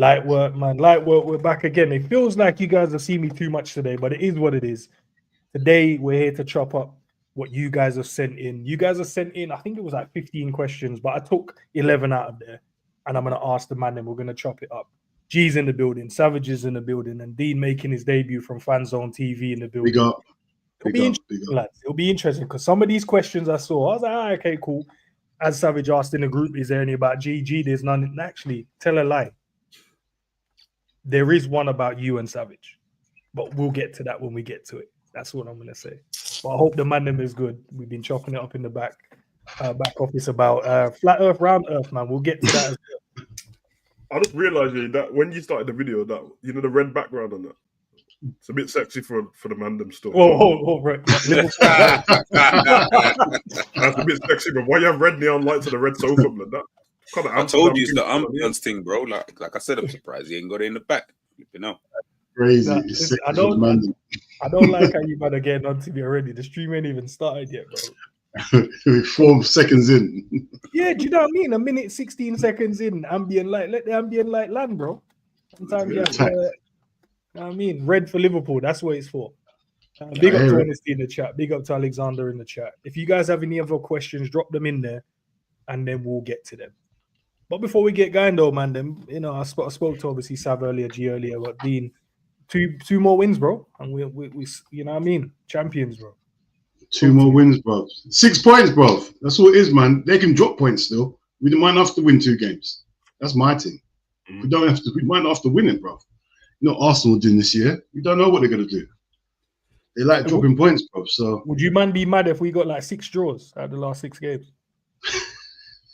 Light work, man. Light work. We're back again. It feels like you guys have seen me too much today, but it is what it is. Today, we're here to chop up what you guys have sent in. You guys have sent in, I think it was like 15 questions, but I took 11 out of there. And I'm going to ask the man, and we're going to chop it up. G's in the building, Savage is in the building, and Dean making his debut from Fanzone TV in the building. It'll be interesting because some of these questions I saw, I was like, okay, cool. As Savage asked in the group, is there any about GG? There's none. Actually, tell a lie. There is one about you and Savage, but we'll get to that when we get to it. That's what I'm going to say. But I hope the man is good. We've been chopping it up in the back office about flat Earth, round Earth, man. We'll get to that as well. I just realised that when you started the video, that the red background on that, it's a bit sexy for the mandem still. Whoa, right. That's a bit sexy, but why you have red neon lights on the red sofa, blood? That kind of I told you it's the ambience thing, bro. Like I said, I'm surprised he ain't got it in the back. You know, crazy. I don't like how you better get onto me already. The stream ain't even started yet, bro. 4 seconds in. Yeah, do you know what I mean? A minute, 16 seconds in, ambient light. Let the ambient light land, bro. Sometimes you have to, you know what I mean? Red for Liverpool. That's what it's for. Big up to Honesty in the chat. Big up to Alexander in the chat. If you guys have any other questions, drop them in there, and then we'll get to them. But before we get going, though, man, then I spoke to obviously Sav earlier, G earlier, but Dean, two more wins, bro, and we you know what I mean, champions, bro. 2 more wins, bro. 6 points, bro. That's what it is, man. They can drop points still. We might not have to win 2 games. That's my team. We don't have to. We might not have to win it, bro. You know, Arsenal doing this year. We don't know what they're gonna do. They like dropping points, bro. So would you man be mad if we got like 6 draws out of the last 6 games?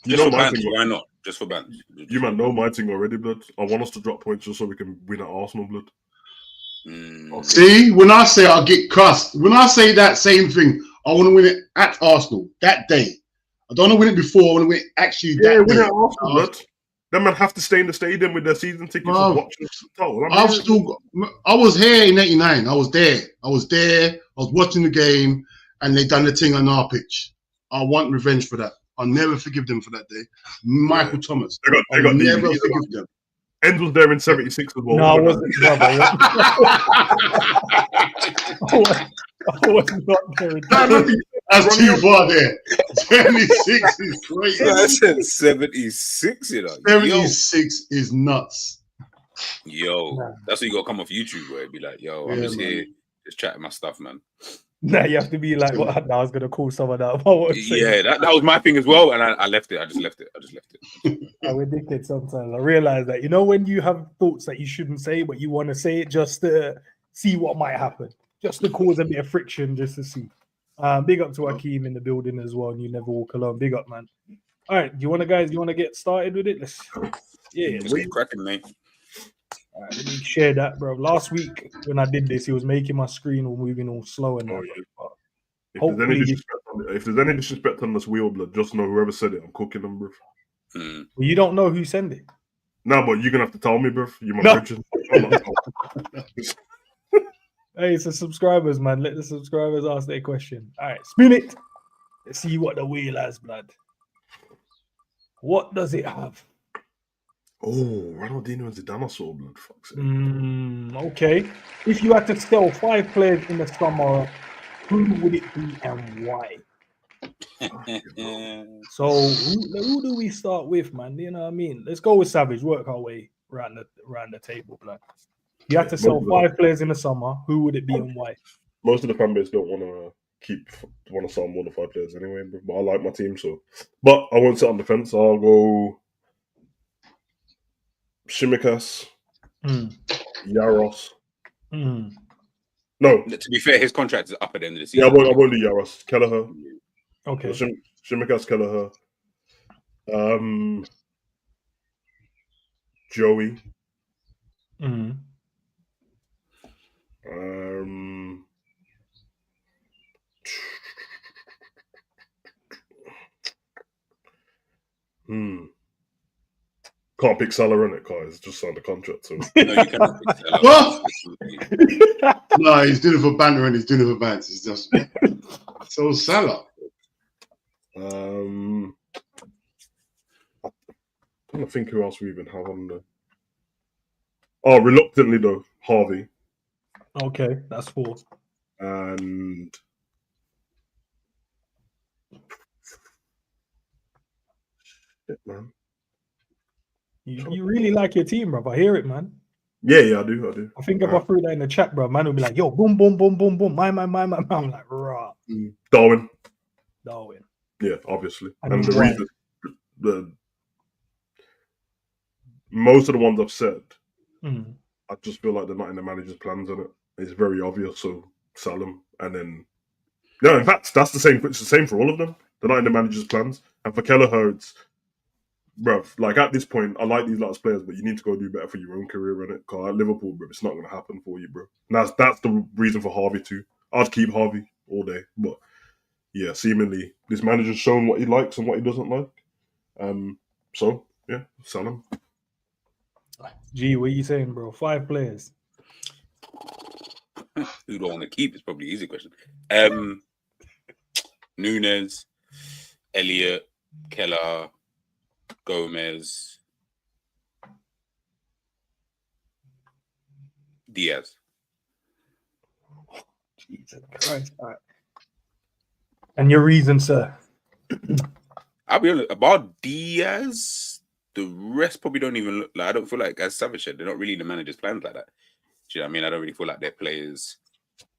You know my thing. Why not? Just for bands. You man know my thing already, blood. I want us to drop points just so we can win at Arsenal, blood. See, when I say I'll get cussed, when I say that same thing, I want to win it at Arsenal that day. I don't want to win it before. I want to win it actually that day. Win it at Arsenal, blood. Them man have to stay in the stadium with their season tickets and watch the I was here in '89. I was there. I was watching the game, and they done the thing on our pitch. I want revenge for that. I'll never forgive them for that day. Michael Thomas. They got never forgive them. End was there in '76 as well. No, I wasn't. I was not there. That's too far there. 76 is crazy. I said 76, you know. 76 is nuts. Yo, that's what you got to come off YouTube where it'd be like, yo, I'm just here, just chatting my stuff, man. Nah, you have to be like, well, I was gonna call someone out. Yeah, that was my thing as well, and I left it. I just left it. We're dickheads sometimes. I realize that. You know when you have thoughts that you shouldn't say, but you want to say it just to see what might happen, just to cause a bit of friction, just to see. Big up to Akeem in the building as well, and you never walk alone. Big up, man. All right, do you want to get started with it? Let's keep cracking, mate. All right, let me share that, bro. Last week when I did this, it was making my screen all moving all slow and if there's any disrespect on this wheel, blood, just know whoever said it, I'm cooking them, bro. Well, you don't know who sent it. No, but you're gonna have to tell me, bro. You my Richard. Hey, it's the subscribers, man. Let the subscribers ask their question. All right, spin it. Let's see what the wheel has, blood. What does it have? Oh, Ronaldinho is a dinosaur, blood. Fuck's sake. Okay. If you had to sell 5 players in the summer, who would it be and why? So, who do we start with, man? You know what I mean? Let's go with Savage. Work our way around the table, blood. You had to sell 5 players in the summer. Who would it be and why? Most of the fan base don't want to sell more than 5 players anyway, but I like my team, so. But I won't sit on the fence. I'll go Simikas, Yaros. No. To be fair, his contract is up at the end of the season. Yeah, I won't do Yaros. Kelleher. Okay. Simikas, Kelleher. Joey. Can't pick Salah in it, guys. Just signed a contract. So. No, you cannot pick Salah. What? No, he's doing it for banter and he's doing it for bands. He's just so Salah. I'm trying to think who else we even have on the. Oh, reluctantly though, Harvey. Okay, that's 4. And shit, man. You really like your team, bro. I hear it, man. Yeah, I do. I think if I threw that in the chat, bro, man will be like, yo, boom, boom, boom, boom, boom. My. I'm like, rah. Darwin. Yeah, obviously. And the why? reason, the most of the ones I've said, I just feel like they're not in the manager's plans on it. It's very obvious, so sell them. And then, in fact, that's the same. It's the same for all of them. They're not in the manager's plans. And for Kelleher, it's, bruv, like at this point, I like these last players, but you need to go do better for your own career in it. Because at Liverpool, bro, it's not going to happen for you, bro. And that's the reason for Harvey too. I'd keep Harvey all day, but yeah, seemingly this manager's shown what he likes and what he doesn't like. So yeah, sell him. Gee, what are you saying, bro? 5 players. Who do I want to keep? It's probably an easy question. Nunes, Elliott, Keller, Gomez, Diaz. Jesus Christ. All right. And your reason, sir? I'll be honest, about Diaz, the rest probably don't even look like, I don't feel like, as Savage said, they're not really the manager's plans like that. Do you know what I mean? I don't really feel like they're players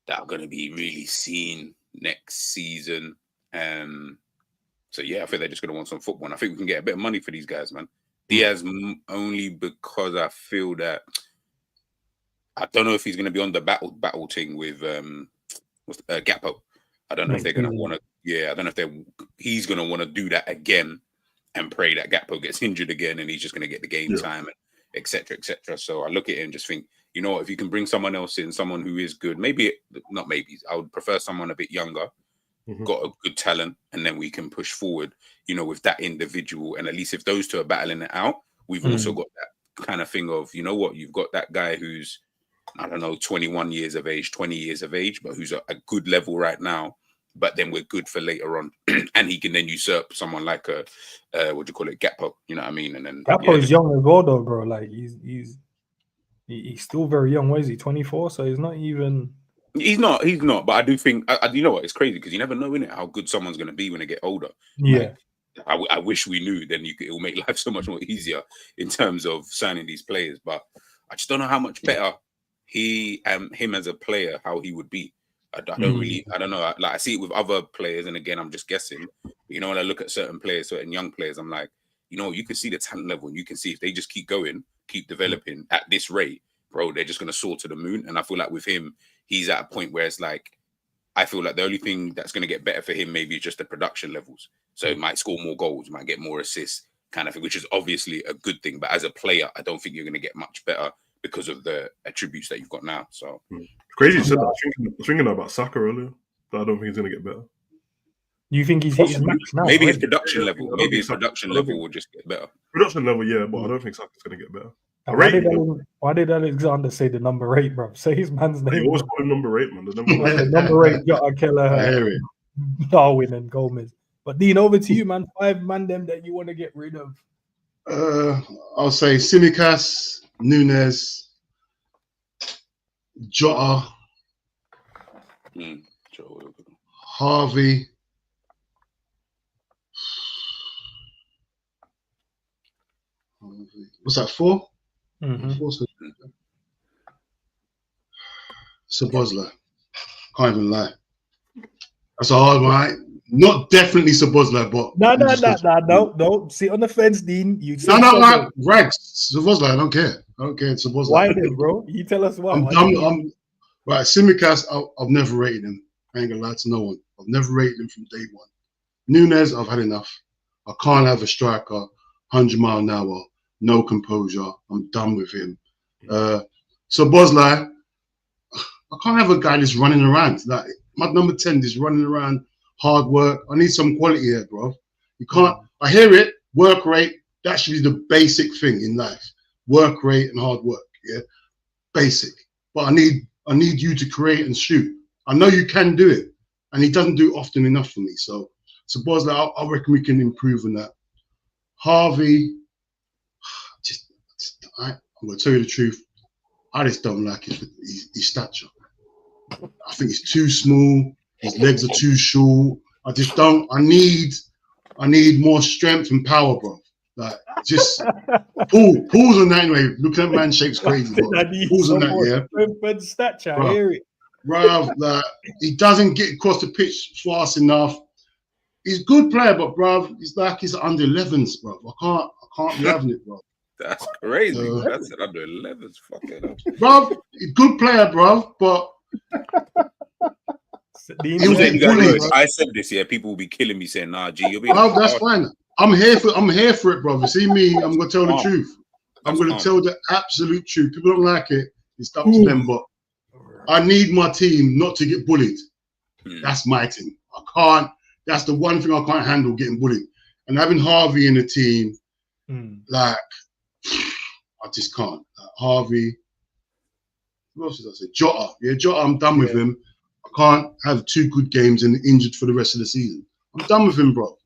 that are going to be really seen next season. So yeah, I think they're just going to want some football. And I think we can get a bit of money for these guys, man. Diaz only because I feel that I don't know if he's going to be on the battle thing with Gakpo. I don't know if they're going to want to. Yeah, I don't know if he's going to want to do that again and pray that Gakpo gets injured again and he's just going to get the game time, etc., etc. So I look at it and just think, you know, if you can bring someone else in, someone who is good, I would prefer someone a bit younger, got a good talent, and then we can push forward, you know, with that individual. And at least if those two are battling it out, we've also got that kind of thing of, you know what, you've got that guy who's, I don't know, 21 years of age, 20 years of age, but who's a good level right now. But then we're good for later on, and he can then usurp someone like Gakpo. You know what I mean? And then Gakpo is young as well, though, bro. Like he's still very young. What is he? 24. So he's not even. He's not. But I do think, you know what? It's crazy because you never know, innit, how good someone's going to be when they get older. Yeah. Like, I wish we knew. Then it will make life so much more easier in terms of signing these players. But I just don't know how much better him as a player, how he would be. I don't know. Like, I see it with other players, and again, I'm just guessing. But, you know, when I look at certain players, certain young players, I'm like, you know, you can see the talent level, and you can see if they just keep going, keep developing at this rate, bro, they're just going to soar to the moon. And I feel like with him, he's at a point where it's like, I feel like the only thing that's going to get better for him maybe is just the production levels. So it might score more goals, might get more assists, kind of thing, which is obviously a good thing. But as a player, I don't think you're going to get much better because of the attributes that you've got now. So crazy you said that. I was thinking about Saka earlier, but I don't think he's going to get better. You think he's hit his max now? Maybe his production level. Maybe his production level will just get better. Production level, yeah, but I don't think Saka's going to get better. Why did Alexander say the number 8, bro? Say his man's name. You always call him number 8, man. The number 8, Jota, I hear it. Darwin and Gomez. But Dean, over to you, man. 5 man them that you want to get rid of. I'll say Simikas, Nunes, Jota, Harvey. What's that, 4? 4. Szoboszlai. Can't even lie. That's a hard one. Not definitely Szoboszlai, but no. Sit on the fence, Dean. No. Rags. Szoboszlai. I don't care. Szoboszlai. Why then, bro? You tell us why. I'm right. Simikas. I've never rated him. I ain't gonna lie to no one. I've never rated him from day one. Nunes. I've had enough. I can't have a striker 100 mile an hour, no composure. I'm done with him. Szoboszlai. I can't have a guy that's running around. Like my number 10 is running around, hard work. I need some quality here, bro. You can't. I hear it. Work rate. That should be the basic thing in life. Work rate and hard work. Yeah, basic. But I need you to create and shoot. I know you can do it, and he doesn't do it often enough for me. So Szoboszlai, I reckon we can improve on that. Harvey, I'm gonna tell you the truth. I just don't like his stature. I think he's too small. His legs are too short. I just don't. I need more strength and power, bro. Like just pause on that anyway. Looking at man shapes crazy. Pause on that, yeah. But stature, I hear it. Bro, like he doesn't get across the pitch fast enough. He's a good player, but bro, he's like he's under 11s, bro. I can't be having it, bro. That's crazy. That's an under 11s. Fucking up. Bro, good player, bro, but I said this, yeah. People will be killing me saying, "Nah, G, you'll be." No, that's fine. I'm here for it, brother. See me, I'm gonna tell the truth. I'm gonna tell the absolute truth. People don't like it. It's up to them, but I need my team not to get bullied. That's my team. I can't. That's the one thing I can't handle, getting bullied. And having Harvey in the team, like, I just can't. Like, Harvey. Who else did I say? Jota. Yeah, Jota. I'm done with him. I can't have 2 good games and injured for the rest of the season. I'm done with him, bro.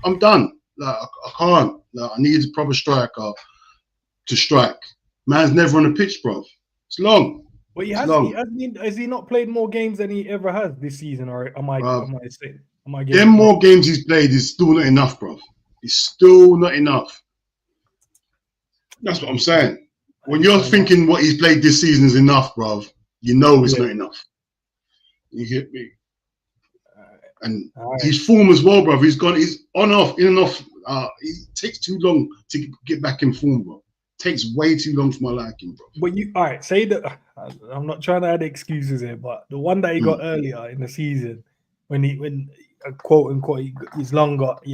I'm done. Like, I can't. Like, I need a proper striker to strike. Man's never on the pitch, bro. It's long. But has he not played more games than he ever has this season? Or am I them more games he's played is still not enough, bro. It's still not enough. That's what I'm saying. When you're thinking what he's played this season is enough, bro, you know it's not enough. You get me? And his form as well, bro. He's on off, in and off. It takes too long to get back in form, bro. Takes way too long for my liking, bro. But say that I'm not trying to add excuses here, but the one that he got earlier in the season, when quote unquote his lung got,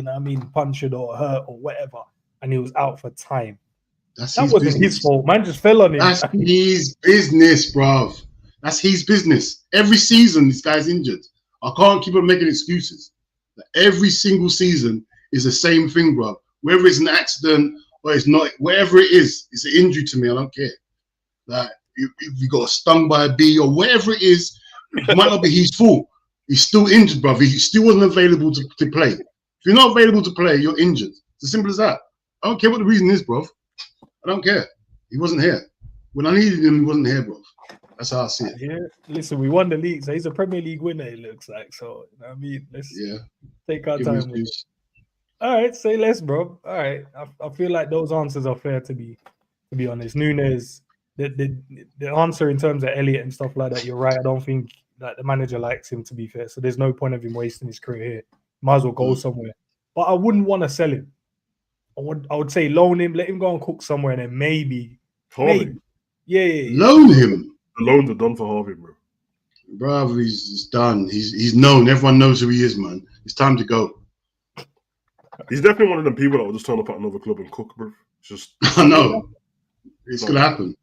punctured or hurt or whatever, and he was out for time. That wasn't his fault. Man just fell on him. That's his business, bro. That's his business. Every season, this guy's injured. I can't keep on making excuses. Every single season is the same thing, bro. Whether it's an accident or it's not, whatever it is, it's an injury to me. I don't care. Like, if you got stung by a bee or whatever it is, it might not be his fault. He's still injured, bro. He still wasn't available to play. If you're not available to play, you're injured. It's as simple as that. I don't care what the reason is, bro. I don't care. He wasn't here. When I needed him, he wasn't here, bro. That's how I see it. Yeah, listen, we won the league, so he's a Premier League winner, it looks like. So, let's take our time with it. All right, say less, bro. All right. I feel like those answers are fair, to be honest. Nunes, the answer in terms of Elliott and stuff like that, you're right. I don't think that the manager likes him, to be fair. So there's no point of him wasting his career here. Might as well go somewhere. But I wouldn't want to sell him. I would say loan him, let him go and cook somewhere, and then maybe. Yeah. Loan him. The loans are done for Harvey, bro. Bro, he's done. He's known. Everyone knows who he is, man. It's time to go. He's definitely one of them people that will just turn up at another club and cook, bro. It's just. I know. It's going to happen.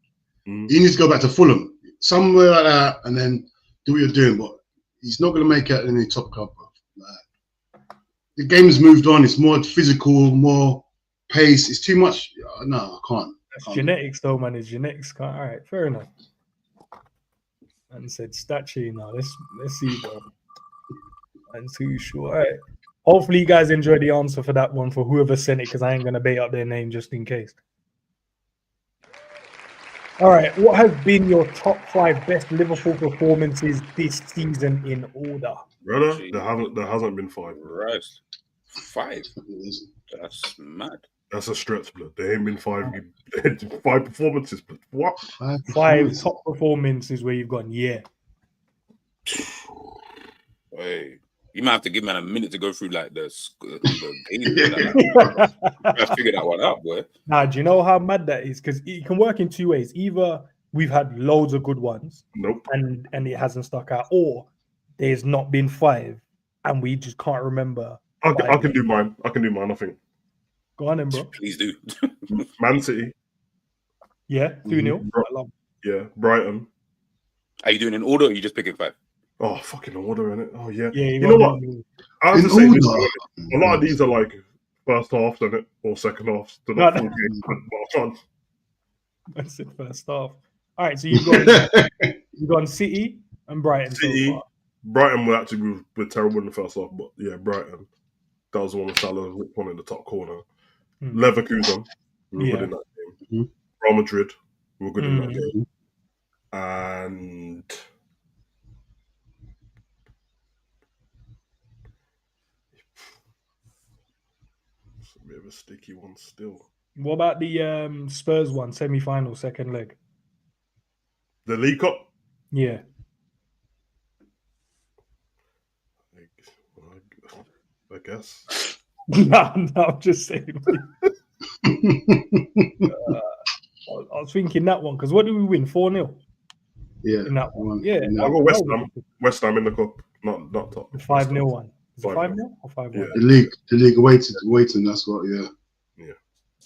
He needs to go back to Fulham, somewhere like that, and then do what you're doing. But he's not going to make it in any top club, bro. Like, the game's moved on. It's more physical, more pace. It's too much. No, I can't. That's genetics, though, man. It's genetics. All right, fair enough. And said statue now. Let's see, bro. I'm too sure. All right. Hopefully, you guys enjoy the answer for that one for whoever sent it, because I ain't gonna bait up their name just in case. All right. What have been your top 5 best Liverpool performances this season in order? Brother, there hasn't been 5. Right. 5. That's mad. That's a stretch, blood. There ain't been 5 performances, but what? 5 top performances where you've gone, yeah. Hey, you might have to give man a minute to go through like the game. I figure that one out, boy. Nah, do you know how mad that is? Because it can work in 2 ways. Either we've had loads of good ones, and it hasn't stuck out, or there's not been 5, and we just can't remember. I can do mine. I think. Go on then, bro. Please do. Man City. Yeah, 2-0. Yeah, Brighton. Are you doing in order or are you just picking 5? Oh, fucking order, innit? Oh, yeah. Yeah, you know what? I have to say this. A lot of these are like first half, innit? Or second half. So not full games, but I can't. That's it, first half. All right, so you've gone City and Brighton. City. So far. Brighton were actually terrible in the first half, but yeah, Brighton. That was one of Salah's one in the top corner. Leverkusen, we were good in that game. Real Madrid, we were good in that game. And it's a bit of a sticky one still. What about the Spurs one, semi-final, second leg? The League Cup? Yeah. I guess. No, I'm just saying. I was thinking that one because what did we win? 4-0. Yeah. In that one. Yeah. I'll go West Ham. West Ham in the cup, not top. The 5-0 one. Is it 5-0 or 5-1? Yeah. The league waiting. That's what. Yeah.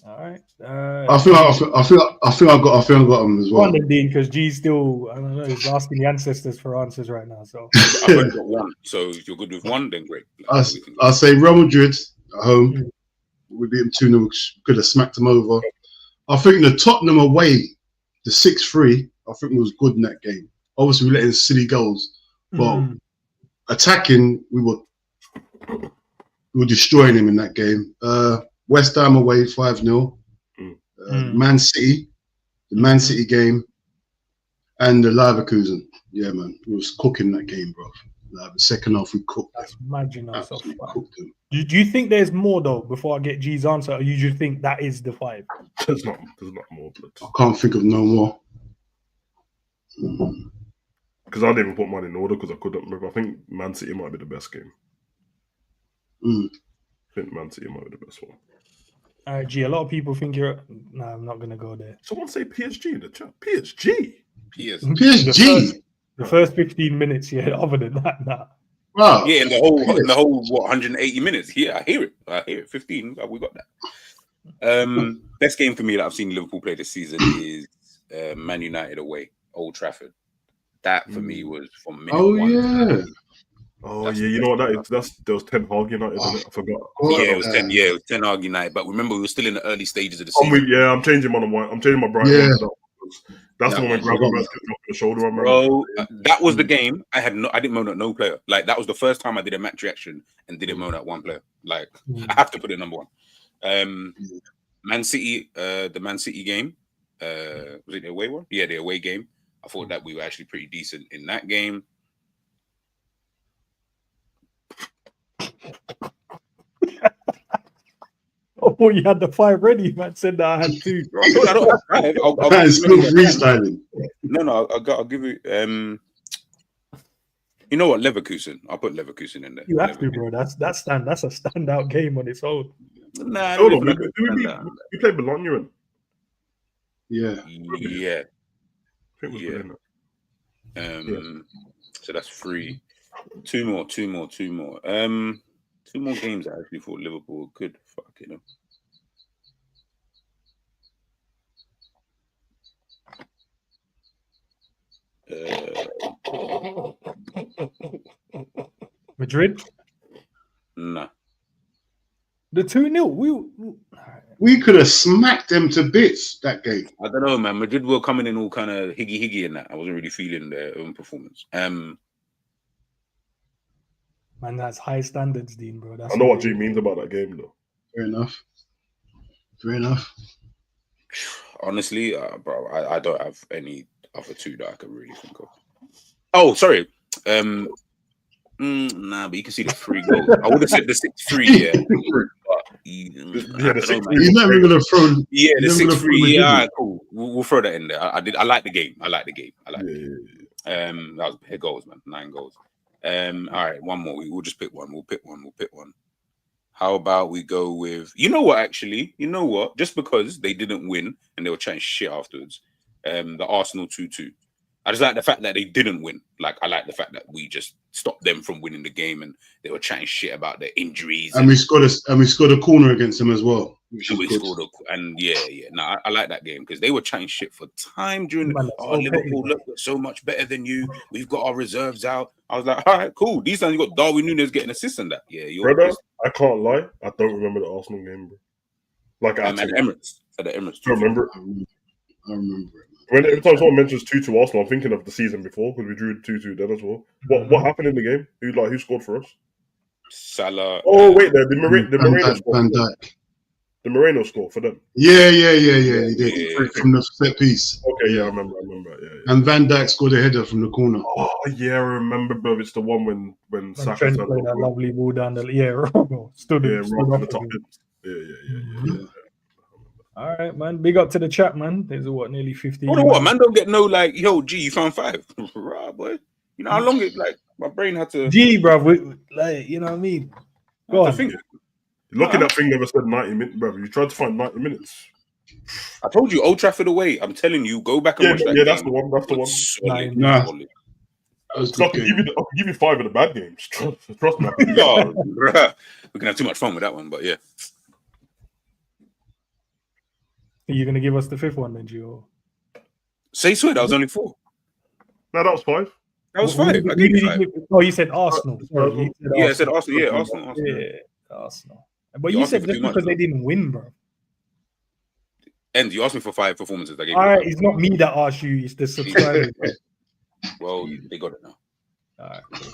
All right. I feel I got them as well. Dean, because G's still, I don't know, he's asking the ancestors for answers right now. So I've only got one. So if you're good with one, then great. I'll say Real Madrid at home. We beat them 2-0. Could have smacked them over. I think the Tottenham away, the 6-3, I think was good in that game. Obviously, we let in silly goals, but attacking, we were destroying him in that game. West Ham away 5-0. Man City, the Man City game, and the Leverkusen. Yeah, man, we was cooking that game, bro. Like, the second half we cooked. That's imagine ourselves. Cooked them. Do you think there's more though? Before I get G's answer, or you just think that is the 5? There's not more. I can't think of no more. Because I didn't even put mine in order because I couldn't remember. I think Man City might be the best game. I think Man City might be the best one. G, a lot of people think you're. No, I'm not gonna go there. Someone say PSG in the chat. PSG. PSG. The first 15 minutes, yeah. Other than that, nah. Wow. Yeah, in the whole what 180 minutes. Yeah, I hear it. 15. We got that. Best game for me that I've seen Liverpool play this season is Man United away, Old Trafford. That for me was from minute one. Yeah. That's you know what that is? There was Ten Hag United in it. I forgot. It was 10. Yeah, it was Ten Hag United. But remember, we were still in the early stages of the season. I'm changing my one. I'm changing my Brighton. Yeah. That's the one when Gravenberch gets off the shoulder. Bro, that was the game. I didn't moan at no player. Like that was the first time I did a match reaction and didn't moan at one player. Like I have to put it number one. Man City, the Man City game. Was it the away one? Yeah, the away game. I thought that we were actually pretty decent in that game. Oh, you had the 5 ready, man. Said that I had 2. I don't have 5. I'll still freestyling. No, I'll give you. You know what, Leverkusen. I'll put Leverkusen in there. You have to, bro. That's a standout game on its own. Nah, hold on. We played Bologna in. Yeah. Yeah. I think we played it. So that's 3. Two more. 2 more games I actually thought Liverpool could. Fucking hell. Madrid? Nah. The 2-0. We could have smacked them to bits that game. I don't know, man. Madrid were coming in all kind of higgy in that. I wasn't really feeling their own performance. Man, that's high standards, Dean, bro. I know what G means about that game, though. Fair enough. Honestly, bro, I don't have any other 2 that I can really think of. Oh, sorry. Nah, but you can see the 3 goals. I would have said the 6-3, yeah. But, the 6-3. You're not even gonna throw. Yeah, the 6-3. Yeah, cool. We'll throw that in there. I like the game. I like the game. That was big goals, man. 9 goals. All right, one more. We'll just pick one. We'll pick one. How about we go with? You know what? Just because they didn't win and they were chatting shit afterwards. The Arsenal 2-2. I just like the fact that they didn't win. Like I like the fact that we just stopped them from winning the game, and they were chatting shit about their injuries. And we scored a corner against them as well. No, I like that game because they were chatting shit for time during. Liverpool look so much better than you. We've got our reserves out. I was like, all right, cool. These times you got Darwin Núñez getting assists and that. Yeah, brother. I can't lie. I don't remember the Arsenal game, bro. Like at the Emirates. At the Emirates. I remember. I remember it. Every time someone mentions 2-2 Arsenal, I'm thinking of the season before because we drew 2-2 then as well. What happened in the game? Who scored for us? Salah. Oh wait, the Moreno Van Dijk. The Moreno score for them. Yeah. He did from the set piece. Okay, yeah, I remember. Yeah. And Van Dijk scored a header from the corner. Oh yeah, I remember, bro. It's the one when Saka Trent played that lovely ball down the stood right off the top. Yeah. All right, man. Big up to the chat, man. There's nearly 50. What, man? Don't get no like, yo, G, you found 5, right, boy? You know how long it like my brain had to. G, bro, like you know what I mean. Go on. Looking at thing never said 90 minutes, bro. You tried to find 90 minutes. I told you, Old Trafford away. I'm telling you, go back and watch that. Yeah, that's the one. That's the one. Solid, nah. solid. I can give you 5 of the bad games. Trust me. Oh, we can have too much fun with that one, but yeah. Are you gonna give us the 5th one then, Gio? Say swear, that was only 4. No, that was 5. That was 5. I gave you 5. Oh, you said Arsenal. Sorry, I said Arsenal. Yeah, Arsenal. Yeah, Arsenal. But you said just because they didn't win, bro. And you asked me for 5 performances. I gave All you right, 5. It's not me that asked you. It's the subscribers. Well, they got it now. All right, cool.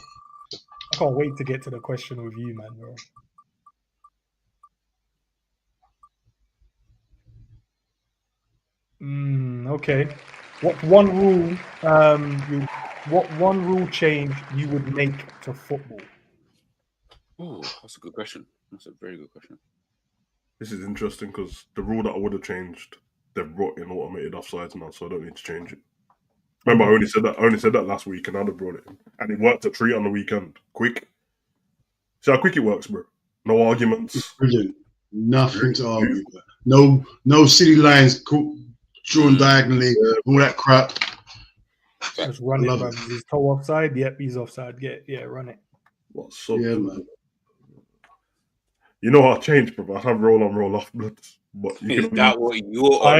I can't wait to get to the question with you, man, bro. Okay. What one rule change you would make to football? Oh, that's a good question. That's a very good question. This is interesting because the rule that I would have changed, they've brought in automated offsides now, so I don't need to change it. Remember, I only said that last week, and now they brought it in, and it worked a treat on the weekend. Quick. See how quick it works, bro. No arguments. Brilliant. Nothing to argue about. No city lines drawn diagonally. All that crap. Just run it, bro. Is his toe offside? Yep, he's offside. Run it. What so? Yeah, man. You know how I changed, bro. I have roll on, roll off bloods. But you can that what you're on?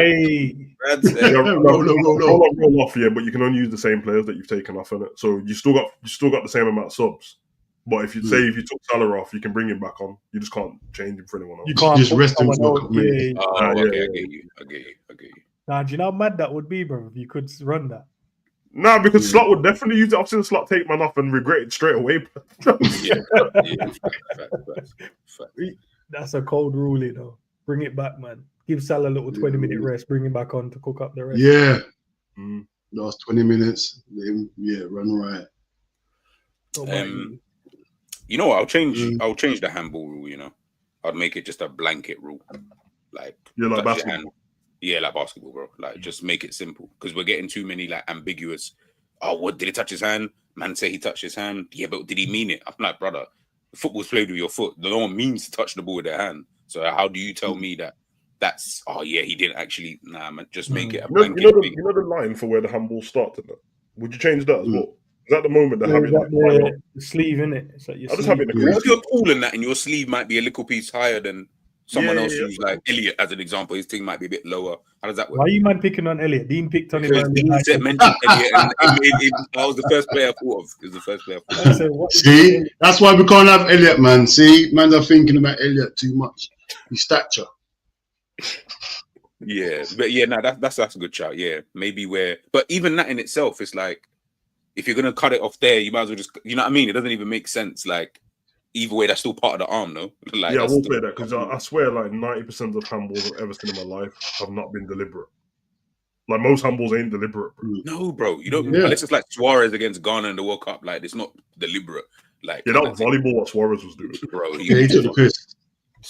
roll on, roll off, yeah. But you can only use the same players that you've taken off in it. So you still got the same amount of subs. But if you if you took Salah off, you can bring him back on. You just can't change him for anyone else. You can't just rest him. Okay, I get you. Nah, do you know how mad that would be, bro? If you could run that. Nah, because Slot would definitely use it. I've seen Slot take man off and regret it straight away. That's a cold rule, you know. Bring it back, man. Give Salah a little 20-minute rest. Bring him back on to cook up the rest. Yeah. Last 20 minutes. Run right. You know what? I'll change the handball rule. You know, I'd make it just a blanket rule. Like like basketball. Like basketball, bro. Like just make it simple because we're getting too many like ambiguous. Oh, what did he touch his hand? Man say he touched his hand. Yeah, but did he mean it? I'm like, brother, football's played with your foot. No one means to touch the ball with their hand. So how do you tell me that that's he didn't actually? Nah, man, just make it a blanket. You know the line for where the handball started. Would you change that as well? Is that the moment that have it like the sleeve in it? It's like I just have it. What if you're tall in that and your sleeve might be a little piece higher than someone else who's like Elliot, as an example? His thing might be a bit lower. How does that work? Why are you man picking on Elliot? Dean picked on him. Dean said mentioned Elliot, and that was the first player I thought of. It was the first player I thought of. See, that's why we can't have Elliot, man. See, man, are thinking about Elliot too much. His stature. Yeah, but that's a good shout. Yeah, maybe but even that in itself is like, if you're gonna cut it off there, you might as well just, you know what I mean? It doesn't even make sense. Like, either way, that's still part of the arm, no? Like, I will say that because I swear, like 90% of handballs I've ever seen in my life have not been deliberate. Like most handballs ain't deliberate, bro. No, bro, you don't. Unless it's like Suarez against Ghana in the World Cup, like it's not deliberate. Like, that was volleyball what Suarez was doing, bro. He took the piss.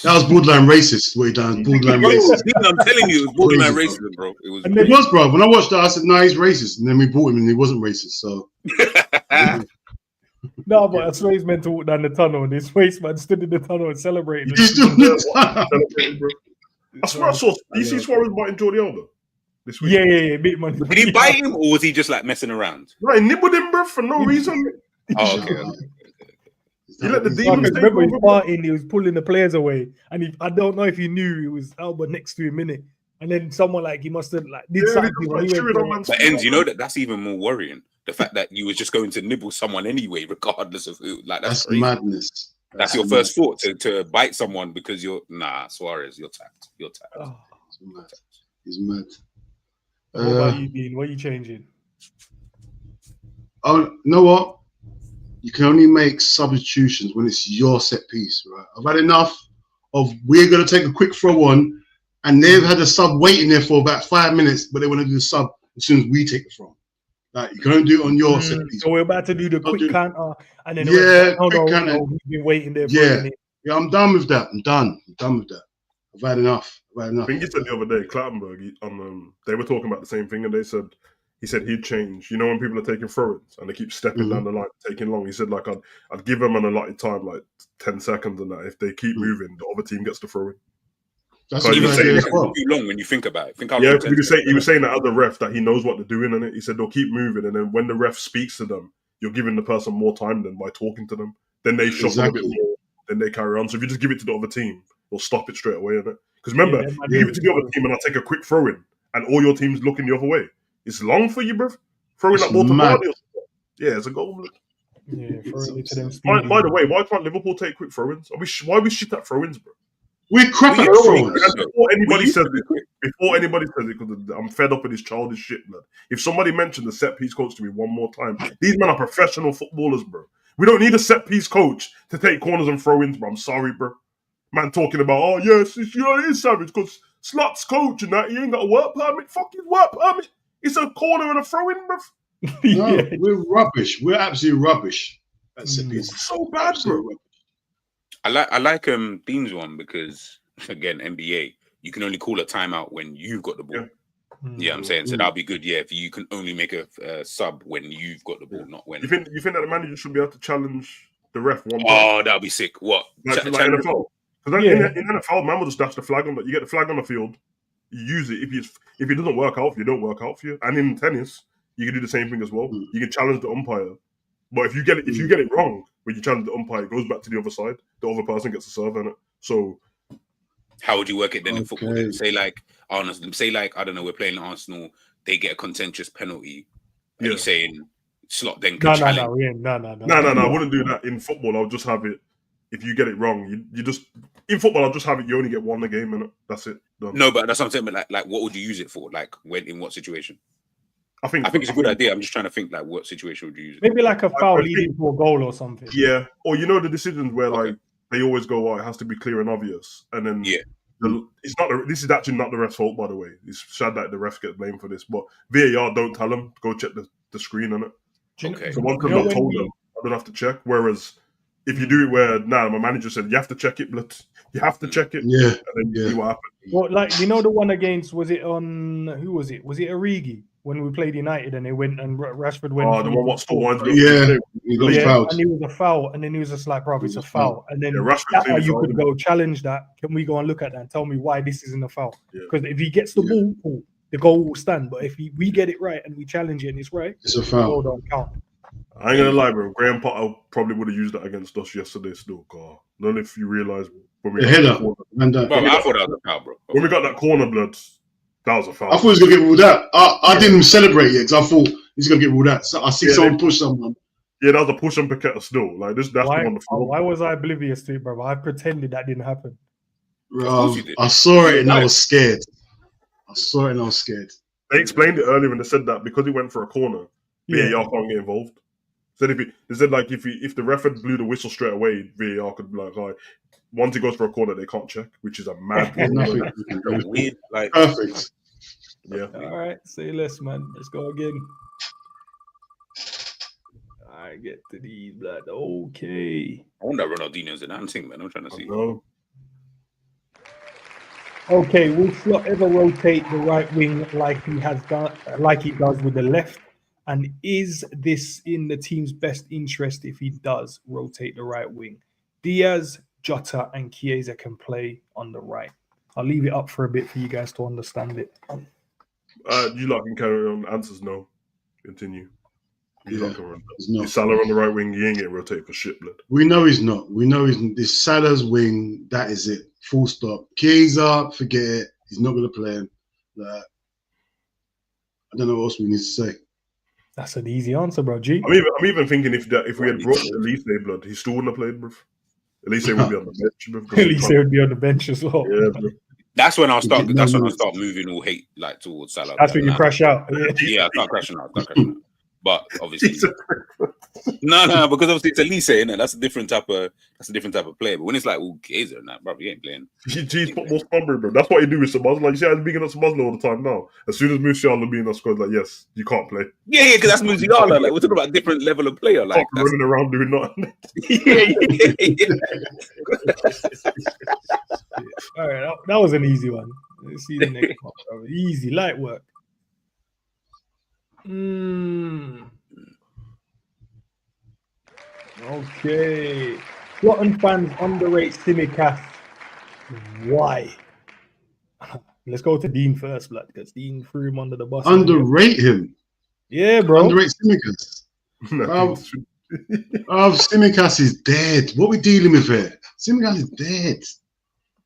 That was borderline racist. What he done? Borderline racist. I'm telling you, it was borderline racist, bro. It was, bro. When I watched that, I said, "No, he's racist." And then we bought him, and he wasn't racist. So. No, but I swear he's meant to walk down the tunnel, and his waste man stood in the tunnel and celebrated. He's still in the tunnel. I swear I saw. You see Suarez biting Jordi Alba this week? Yeah. Big money. Did he bite him, or was he just like messing around? No, he nibbled him, bro, for no reason. Oh, okay. He let the demons take remember over. He was farting, he was pulling the players away, and I don't know if he knew it was Alba next to him, innit? And then someone he must have did something. But ends, you know that's even more worrying. The fact that you was just going to nibble someone anyway, regardless of who. Like that's madness. That's your first thought to bite someone because you're Suarez. You're tapped. Oh, he's mad. What about you, Dean? What are you changing? Oh, you know what? You can only make substitutions when it's your set piece, right? I've had enough of we're going to take a quick throw on, and they've had a sub waiting there for about 5 minutes, but they want to do the sub as soon as we take the throw. Like, you can't do it on your set piece. So we're about to do the quick counter, and then quick counter. We've been waiting there for Yeah. a minute. Yeah, I'm done with that. I'm done with that. I've had enough. I think he said the other day, Clattenburg, they were talking about the same thing, and he said he'd change. You know, when people are taking throw-ins and they keep stepping down the line, taking long. He said, like, I'd give them an allotted time, like 10 seconds, and that if they keep moving, the other team gets the throw-in. That's Even what saying as it's well. too long when you think about it. Think how Yeah, long he was saying that other ref that he knows what they're doing, and he said they'll keep moving, and then when the ref speaks to them, you're giving the person more time than by talking to them. Then they shuffle a bit more, then they carry on. So if you just give it to the other team, they'll stop it straight away, innit? Because remember, you give it to the other team and I take a quick throw in, and all your team's looking the other way. It's long for you, bruv. Throwing that ball to Vardy. Yeah, it's a goal. Yeah, throwing it to them. By the way, why can't Liverpool take quick throw-ins? Why are we shit at throw-ins, bro? We're crap at throw-ins. Before anybody says it, because I'm fed up with this childish shit, man. If somebody mentioned the set piece coach to me one more time, these men are professional footballers, bro. We don't need a set piece coach to take corners and throw-ins, bro. I'm sorry, bro. Man talking about, oh yes, it is savage because Slot's coach and that he ain't got a work permit. Fuck his work permit. It's a corner and a throw-in, bro. No, we're rubbish. We're absolutely rubbish at set pieces. So bad, bro. I like Dean's one because again NBA, you can only call a timeout when you've got the ball. Yeah, I'm saying so that'll be good. Yeah, if you can only make a sub when you've got the ball, not when. You think that the manager should be able to challenge the ref one? Oh, that'll be sick. What? Like NFL? Because in NFL, man will just dash the flag on. You get the flag on the field, you use it. If it doesn't work out for you, don't work out for you. And in tennis, you can do the same thing as well. You can challenge the umpire, but if you get it wrong when you challenge the umpire, it goes back to the other side. The other person gets a serve in it. So, how would you work it then in football? Then? Say like I don't know, we're playing Arsenal, they get a contentious penalty. Are you saying Slot then can challenge? No. I wouldn't do that in football. I'll just have it. If you get it wrong, you just in football. I'll just have it. You only get one a game, and that's it. Done. No, but that's what I'm saying. But like, what would you use it for? Like, when in what situation? I think it's a good idea. I'm just trying to think like, what situation would you use it? Maybe like a foul leading to a goal or something. Yeah, or the decisions where like they always go, "Oh, it has to be clear and obvious," and then it's not. This is actually not the ref's fault, by the way. It's sad that the refs get blamed for this, but VAR don't tell them go check the screen on it. Okay. So once they've not told them, I don't have to check. Whereas if you do it where my manager said you have to check it, but you have to check it, and then you see what happens. Well, like the one against who was it? Was it Origi when we played United and they went and Rashford went? Oh, the one what scored? He got fouled, and he was a foul, and then he was just like, "Bro, it's a foul," and then you could go challenge that. Can we go and look at that and tell me why this isn't a foul? Because if he gets the ball, cool, the goal will stand. But if we get it right and we challenge it and it's right, it's a foul. Don't count. I ain't gonna lie, bro. Graham Potter probably would have used that against us yesterday still, God. None if you realise when we got header. I thought that was a foul, bro. When we got that corner, blood, that was a foul. I thought he was gonna get ruled out. I didn't even celebrate yet because I thought he's gonna get ruled out. So I see someone push someone. Yeah, that was a push on Paqueta still. Like that's the one on the floor. Why was I oblivious to it, bro? I pretended that didn't happen. I saw it and I was scared. They explained it earlier and they said that because he went for a corner, VAR can't get involved. They said like if the ref had blew the whistle straight away, VAR could be like, all right, once he goes for a corner, they can't check, which is a mad weird, like perfect. Yeah. All right, say less, man. Let's go again. I get to these blood. Okay. I wonder Ronaldinho's announcing, man. I'm trying to see. Okay, will Slot ever rotate the right wing like he does with the left? And is this in the team's best interest if he does rotate the right wing? Diaz, Jota, and Chiesa can play on the right. I'll leave it up for a bit for you guys to understand it. You lot can carry on. Answers no. Continue. No. Salah on the right wing, he ain't getting rotated for shit, blood. We know he's not. This Salah's wing, that is it. Full stop. Chiesa, forget it. He's not going to play him. I don't know what else we need to say. That's an easy answer, bro. G. I'm even thinking if we had brought Elise, blood, he still wouldn't have played, bro. Elise would be on the bench, bro. Elise would be on the bench as well. Yeah, bro. That's when I'll start. That's when I start moving all hate like towards Salah. That's when you crash out. Yeah, I start crashing out. But obviously, no, because obviously it's Elise, innit? That's a different type of player. But when it's like Gazer and that, bro, you ain't playing. G's football slumber, bro. That's what you do with Sabazz. Like you see, I'm being on Sabazz all the time now. As soon as Musiala be in the squad, like yes, you can't play. Yeah, because that's Musiala. Like we're talking about a different level of player. Like running around doing nothing. yeah. All right, that was an easy one. Let's see the next one. Bro. Easy, light work. Okay. Slotton fans underrate Simikas. Why? Let's go to Dean first, blood, because Dean threw him under the bus. Underrate him. Yeah, bro. Underrate Simikas. Simikas is dead. What we dealing with here? Simikas is dead.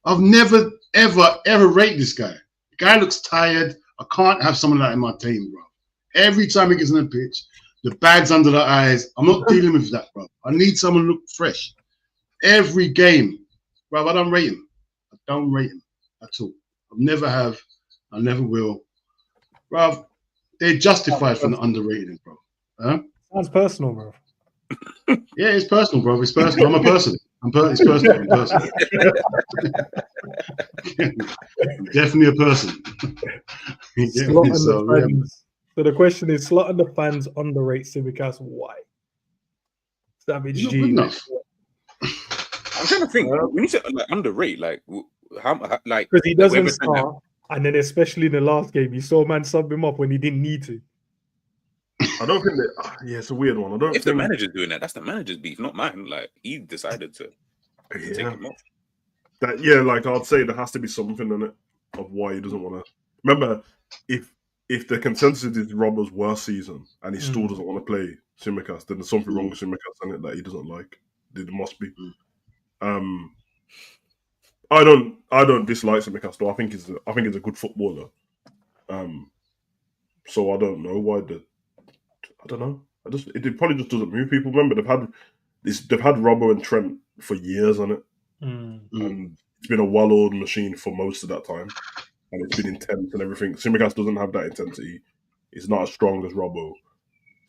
I've never, ever rated this guy. The guy looks tired. I can't have someone like that in my team, bro. Every time he gets on the pitch, the bags under the eyes. I'm not dealing with that, bro. I need someone to look fresh. Every game, bro, I don't rate him. I don't rate him at all. I never have. I never will. Bro, they're justified for underrating him, bro. Huh? Sounds personal, bro. Yeah, it's personal, bro. It's personal. I'm a person. It's personal. I'm personal. I'm definitely a person. So the question is, Slot the fans underrate Simikas. Why? Savage G. Good enough. I'm trying to think. We need to like underrate, like how like because he doesn't start, and then especially in the last game, you saw man sub him up when he didn't need to. I don't think that. Yeah, it's a weird one. I don't. If the manager's doing that, that's the manager's beef, not mine. Like he decided to take him off. Like I'd say there has to be something in it of why he doesn't want to. Remember, if the consensus is Robbo's worst season and he still doesn't want to play Simikas, then there's something wrong with Simikas in it that he doesn't like. There must be. I don't dislike Simikas though. I think he's a good footballer. So I don't know why I don't know. It probably just doesn't move people. Remember, they've had Robbo and Trent for years on it, and it's been a well-oiled machine for most of that time, and it's been intense and everything. Simikas doesn't have that intensity. He's not as strong as Robbo,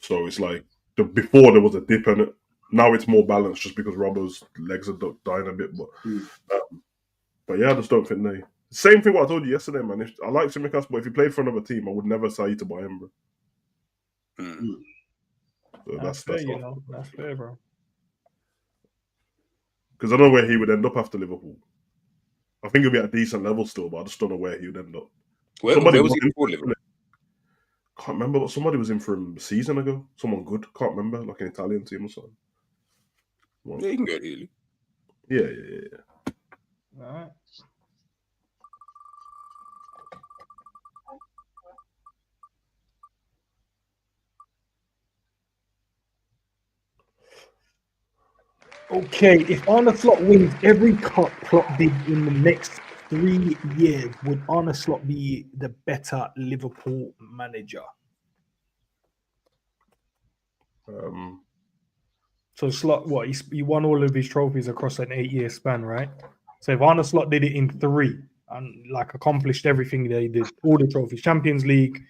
so it's like before there was a dip in it. Now it's more balanced just because Robbo's legs are dying a bit, but yeah, I just don't think they. Same thing what I told you yesterday, man. I like Simikas, but if he played for another team, I would never say to buy him, bro. So that's fair, that's fair, bro. Because I don't know where he would end up after Liverpool. I think he'll be at a decent level still, but I just don't know where he would end up. Where was he before Liverpool? Can't remember, but somebody was in for him a season ago. Someone good. Can't remember, like an Italian team or something. Well, yeah, you can go easily. Yeah. All right. Okay, if Arne Slot wins every cup Klopp did in the next 3 years, would Arne Slot be the better Liverpool manager? So Slot, he won all of his trophies across an 8-year span, right? So if Arne Slot did it in 3 and like accomplished everything they did, all the trophies, Champions League,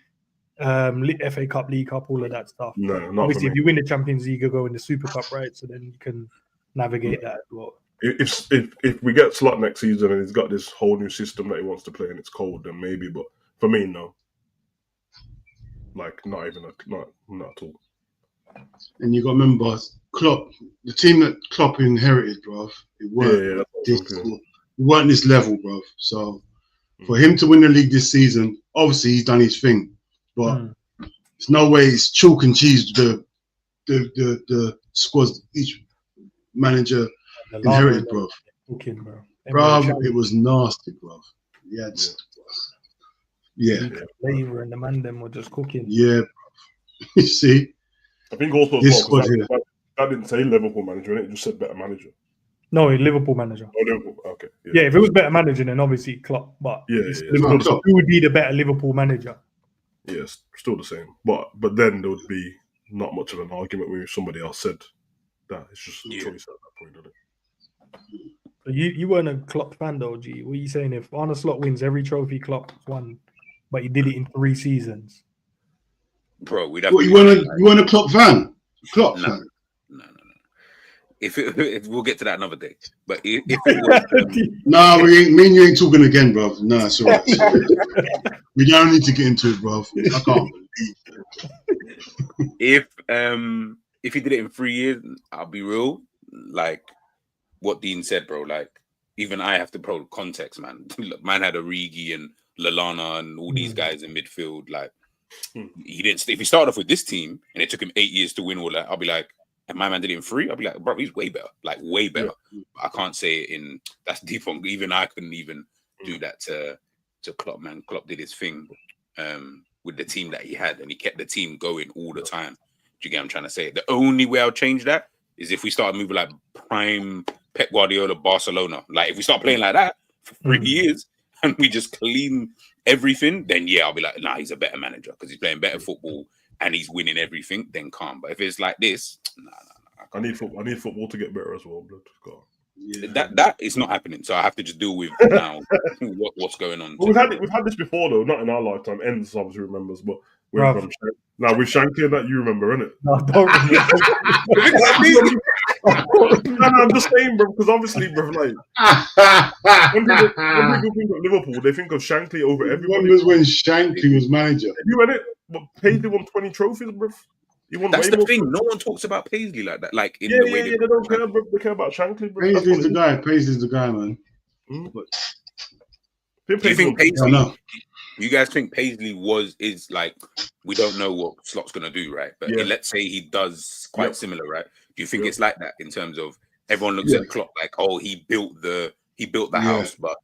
FA Cup, League Cup, all of that stuff. No, not obviously if you win the Champions League, you go in the Super Cup, right? So then you can navigate that as well. If we get Slot next season and he's got this whole new system that he wants to play and it's cold, then maybe. But for me, no. Like not at all. And you got to remember, Klopp, the team that Klopp inherited, bruv, it weren't this level, bruv. So for him to win the league this season, obviously he's done his thing, but there's no way it's chalk and cheese. The squads each manager inherited, bruv. Bruv, it was nasty, bruv. Yeah. Flavor and the man them were just cooking. Yeah, bruv. You see. I think also that didn't say Liverpool manager, it just said better manager. No, Liverpool manager. Oh, Liverpool. Okay. Yeah, if it was better manager, then obviously Klopp. But who would be the better Liverpool manager? Yes, still the same. But then there would be not much of an argument when somebody else said that. It's just a choice at that point, isn't it? So you weren't a Klopp fan though, G. What are you saying? If Arne Slot wins every trophy Klopp won, but he did it in 3 seasons? bro. We'd have What to you be want a Klopp fan? Klopp No. fan. No. If we'll get to that another day. But if it was, Nah, me and you ain't talking again, bro. Nah, it's alright. We don't need to get into it, bro. I can't believe. if he did it in 3 years, I'll be real. Like what Dean said, bro. Like even I have to pro context, man. Man had Origi and Lallana and all these guys in midfield. Like he didn't. If he started off with this team and it took him 8 years to win all that, I'll be like, and my man did it in 3. I'll be like, bro, he's way better. Like way better. Yeah. I can't say it in. That's deep on. Even I couldn't even do that to Klopp, man. Klopp did his thing with the team that he had, and he kept the team going all the time. Do you get what I'm trying to say? The only way I'll change that is if we start moving like prime Pep Guardiola, Barcelona. Like if we start playing like that for 3 years and we just clean everything, then yeah, I'll be like, nah, he's a better manager because he's playing better football and he's winning everything. Then calm. But if it's like this, nah. I need football to get better as well, blood. God. Yeah. That is not happening. So I have to just deal with now what's going on. Well, we've had this before though, not in our lifetime. ENDZ obviously remembers, but with with Shanky that you remember, innit? No, I don't remember. I'm just saying, bro, because obviously, bro, like when people think of Liverpool, they think of Shankly over everybody. Remembers when Shankly was manager? You read it? But Paisley won 20 trophies, bro. That's the thing. No one talks about Paisley like that. Like in the way they don't care. Bro. They care about Shankly, bro. Paisley's the guy. Paisley's the guy, man. Do you think Paisley? You guys think Paisley is like, we don't know what Slot's gonna do, right? But let's say he does quite similar, right? Do you think it's like that in terms of everyone looks at Klopp like, oh, he built the house, but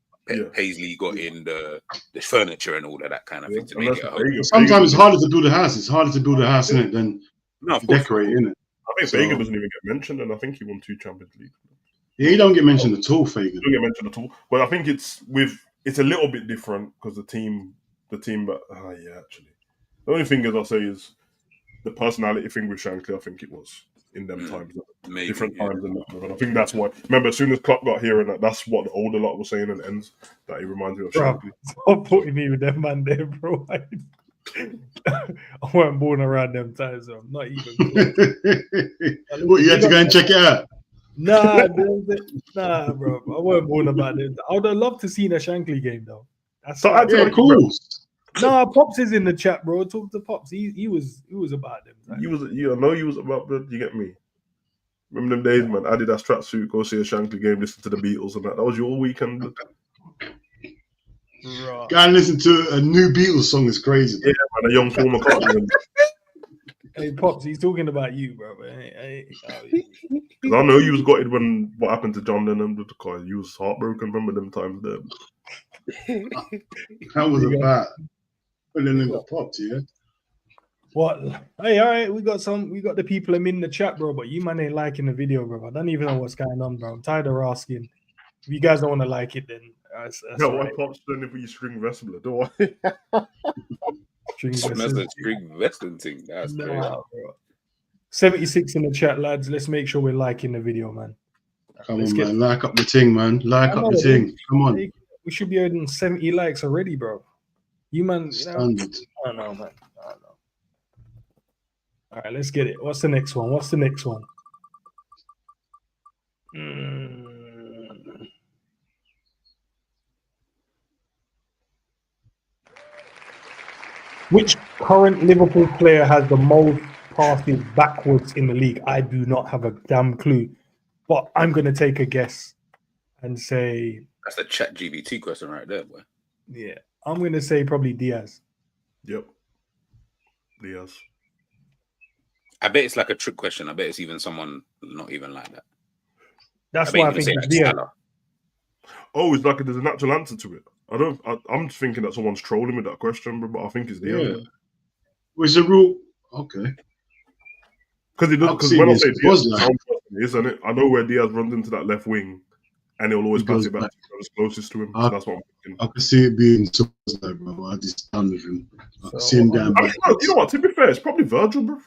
Paisley got in the furniture and all of that kind of thing to make it a home. Sometimes it's harder to build a house. It's harder to build a house, isn't it, than decorate, isn't it? I think Vega doesn't even get mentioned, and I think he won 2 Champions League. Yeah, he don't get mentioned at all, Vega. He don't get mentioned at all. But I think it's a little bit different because the team. But actually, the only thing I'll say is the personality thing with Shankly. I think it was in them times, different times, and I think that's why. Remember, as soon as Klopp got here, and that's what the older lot was saying, and ENDZ that he reminds me of Shankly. Stop putting me with them man there, bro. I weren't born around them times, so I'm not even. What, you had to go and check it out? Nah, bro. I weren't born about them. I would have loved to see a Shankly game though. Cool. Nah, Pops is in the chat, bro. Talk to Pops. He was about them. I know he was about, but you get me. Remember them days, man? Adidas tracksuit, go see a Shankly game, listen to the Beatles and that. That was your weekend. Right. Go and listen to a new Beatles song is crazy. Yeah, man, a young Paul McCartney. Hey, Pops, he's talking about you, bro. Because I know you was gutted when what happened to John Lennon with the car. You was heartbroken. Remember them times there? How was it bad? When Lennon got popped, yeah. What? Hey, all right, we got the people in the chat, bro. But you man ain't liking the video, bro. I don't even know what's going on, bro. I'm tired of asking. If you guys don't want to like it, then that's why Pops turning for you string wrestler? Do I? String wrestling thing. That's crazy. Bro. 76 in the chat, lads. Let's make sure we're liking the video, man. Come on, man. Like up the thing, man. Like up the thing. Come on. We should be earning 70 likes already, bro. You man, Standard. I don't know, man. I don't know. All right, let's get it. What's the next one? Which current Liverpool player has the most passes backwards in the league? I do not have a damn clue, but I'm going to take a guess and say... That's the chat GBT question right there, boy. Yeah, I'm going to say probably Diaz. Yep. Diaz. I bet it's like a trick question. I bet it's even someone not even like that. That's why I think it's Diaz. Oh, it's like there's a natural answer to it. I'm just thinking that someone's trolling with that question, but I think it's Diaz. Yeah. Was the rule okay? Because when I say Diaz, isn't it? I know where Diaz runs into that left wing, and he'll always pass it back to whoever's closest to him. So that's what I'm thinking. I can see it being like, bro. I just done with him. I can see him going back. You know what? To be fair, it's probably Virgil, bro.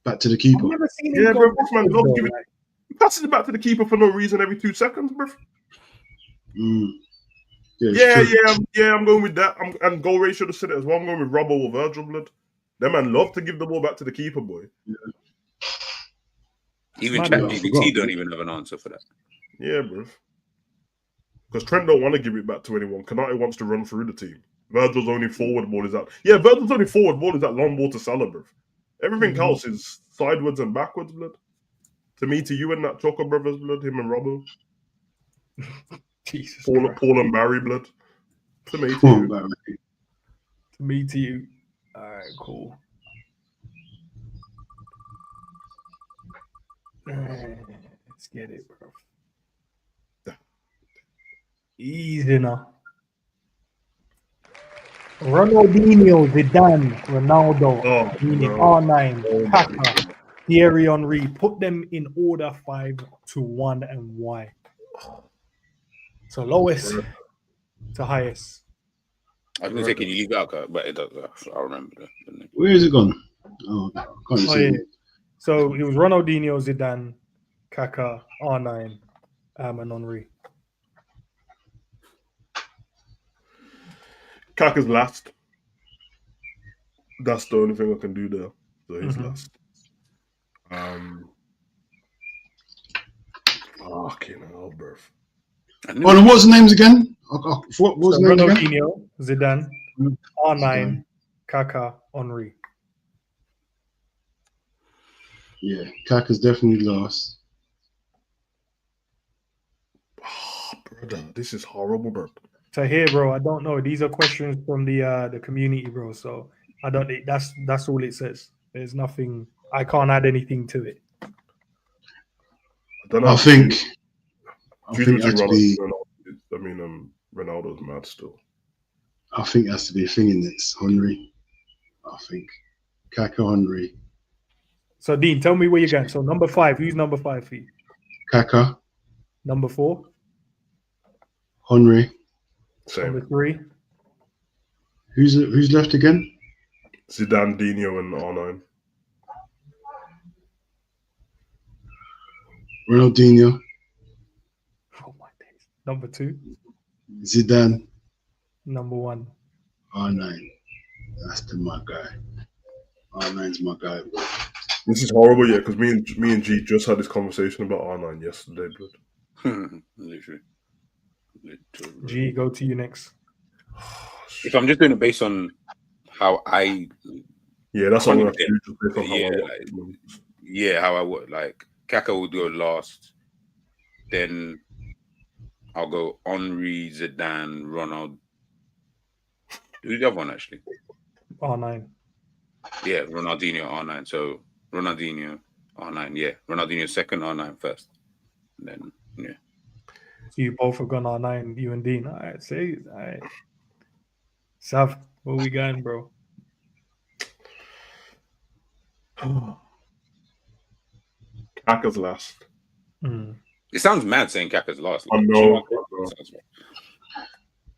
Back to the keeper. I've never seen him bro. This man loves giving. He passes it back to the keeper for no reason every 2 seconds, bro. I'm going with that. And goal ratio to sit it as well. I'm going with Robbo or Virgil, blood. Them man love to give the ball back to the keeper, boy. Yeah. Even ChatGPT don't even have an answer for that. Yeah, bro. Because Trent don't want to give it back to anyone. Konate wants to run through the team. Virgil's only forward ball is that. Yeah, Virgil's only forward ball is that long ball to Salah, bro. Everything else is sideways and backwards, blood. To me, to you and that Choco Brothers, blood. Him and Robbo. Jesus Paul and Barry, blood. To me, to Paul you. Barry. To me, to you. All right, cool. Let's get it, bro. Easy now. Ronaldinho, Zidane, Ronaldo, R9, Kaka, Thierry Henry. Put them in order 5 to 1 and why. So lowest to highest. I was going to say, can you leave it out? But it does. I remember that. Where is it gone? Oh, I can't see it. So it was Ronaldinho, Zidane, Kaka, R9, and Henry. Kaka's last. That's the only thing I can do there. So he's last. Fucking hell, bro. Oh, and what's the names again? What was the names again? Ronaldinho, Zidane, R9, Kaka, Henry. Yeah, Kaka's definitely last. Oh, brother, this is horrible, bro. So here, bro, I don't know. These are questions from the community, bro. So I don't. That's all it says. There's nothing. I can't add anything to it. I think it has to be. Ronaldo's mad still. I think it has to be a thing in this. Henry. I think Kaka, Henry. So Dean, tell me where you're going. So number 5. Who's number 5 for you? Kaka. Number 4. Henry. Same. Number 3. Who's left again? Zidane, Dino, and R9. Ronaldinho. Oh my days. Number 2. Zidane. Number 1. R9. That's my guy. R9's my guy, bro. This is horrible, yeah, because me and G just had this conversation about R9 yesterday, blood. Literally. G, go to you next. If I'm just doing it based on how I... Yeah, that's what I'm going to do, just based on how how I would. Like, Kaka will go last. Then I'll go Henry, Zidane, Ronald. Who's the other one, actually? R9. Yeah, Ronaldinho, R9. So, Ronaldinho, R9. Yeah, Ronaldinho second, R9 first. And then, yeah. So you both have gone R9, you and Dean. All right, see. All right. Sav, where we going, bro? Kaka's last. It sounds mad saying Kaka's last. I know.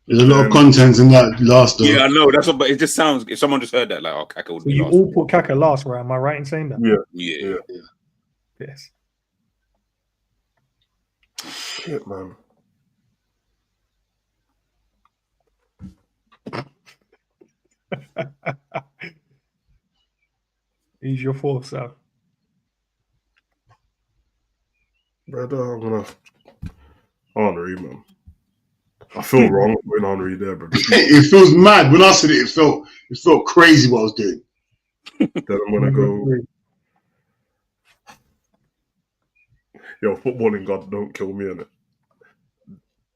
There's a lot of content in that last though. Yeah, I know. That's what, but it just sounds. If someone just heard that, like, oh, Kaka would be you last. all put Kaka last, right? Am I right in saying that? Yeah. Yes. Shit, man. He's your 4th, Sav. Brother, I'm gonna Henry, man. I feel wrong putting Henry there, bro. It feels mad. When I said it, it felt crazy what I was doing. Then I'm gonna go. Yo, footballing God, don't kill me, innit?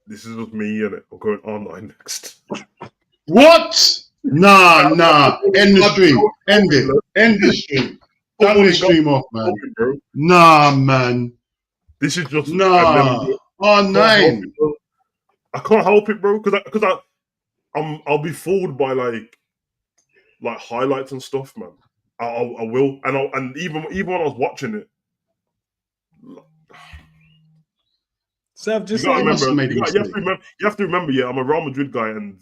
This is just me, innit? I'm going online next. What? Nah. End the stream. End it. End the stream. Turn the stream off, man. Nah, man. This is just R9. I can't help it, bro, because I'll be fooled by like highlights and stuff, man. I will, and even when I was watching it, Sav, just you have to remember, yeah, I'm a Real Madrid guy, and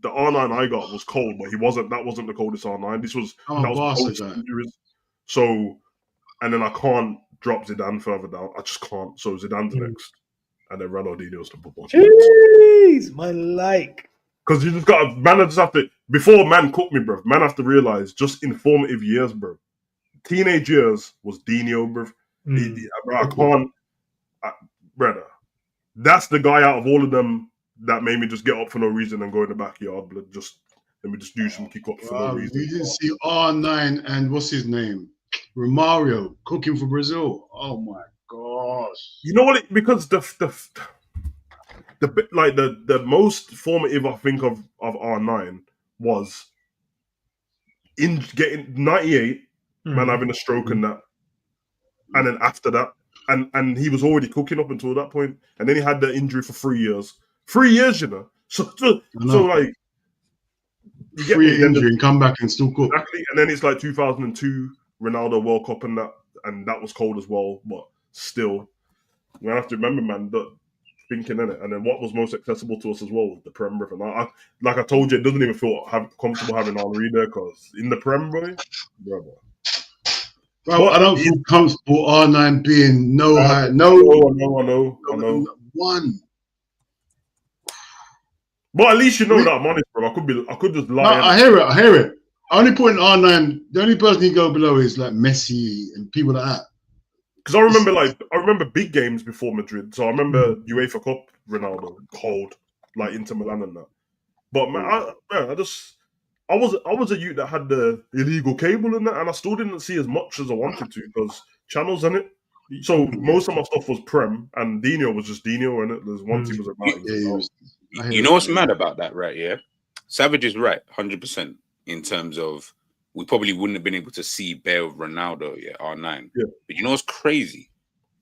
the R9 I got was cold, but that wasn't the coldest R9. That was the coldest injuries. So, and then I can't drop Zidane further down. I just can't. So Zidane's next, and then Ronaldinho's number 1. Jeez. boys, man, like. Because you just got man. I just have to before man cook me, bro. Man have to realize just in formative years, bro. Teenage years was Dino, bro. I can't, brother. That's the guy out of all of them that made me just get up for no reason and go in the backyard. But just let me just do some kick up for no reason. You didn't see R9 and what's his name, Romario cooking for Brazil. Oh my gosh! You know what? Because the most formative I think of R9 was in getting 98, man having a stroke and that, and then after that, and he was already cooking up until that point, and then he had the injury for 3 years. 3 years, you know. So like you get 3 year injury and come back and still cook. Exactly, and then it's like 2002 Ronaldo World Cup and that was cold as well, but still, you have to remember, man, that. Thinking in it, and then what was most accessible to us as well was the Prem, and I like I told you, it doesn't even feel comfortable having Henri there because in the Prem, brother. Bro, I don't feel comfortable R9 being I know. One. But at least you know that I'm honest, bro. I could just lie. No, I hear it. Only point R9, the only person you go below is like Messi and people like that. Because I remember big games before Madrid. So I remember UEFA Cup Ronaldo cold, like Inter Milan and that. But man, I was a youth that had the illegal cable and that, and I still didn't see as much as I wanted to because channels in it. So most of my stuff was Prem, and Dino was just Dino, and there's once he was about. You know what's mad about that, right? Yeah, Savage is right, 100% in terms of. We probably wouldn't have been able to see Bale, Ronaldo, R9. Yeah. But you know what's crazy?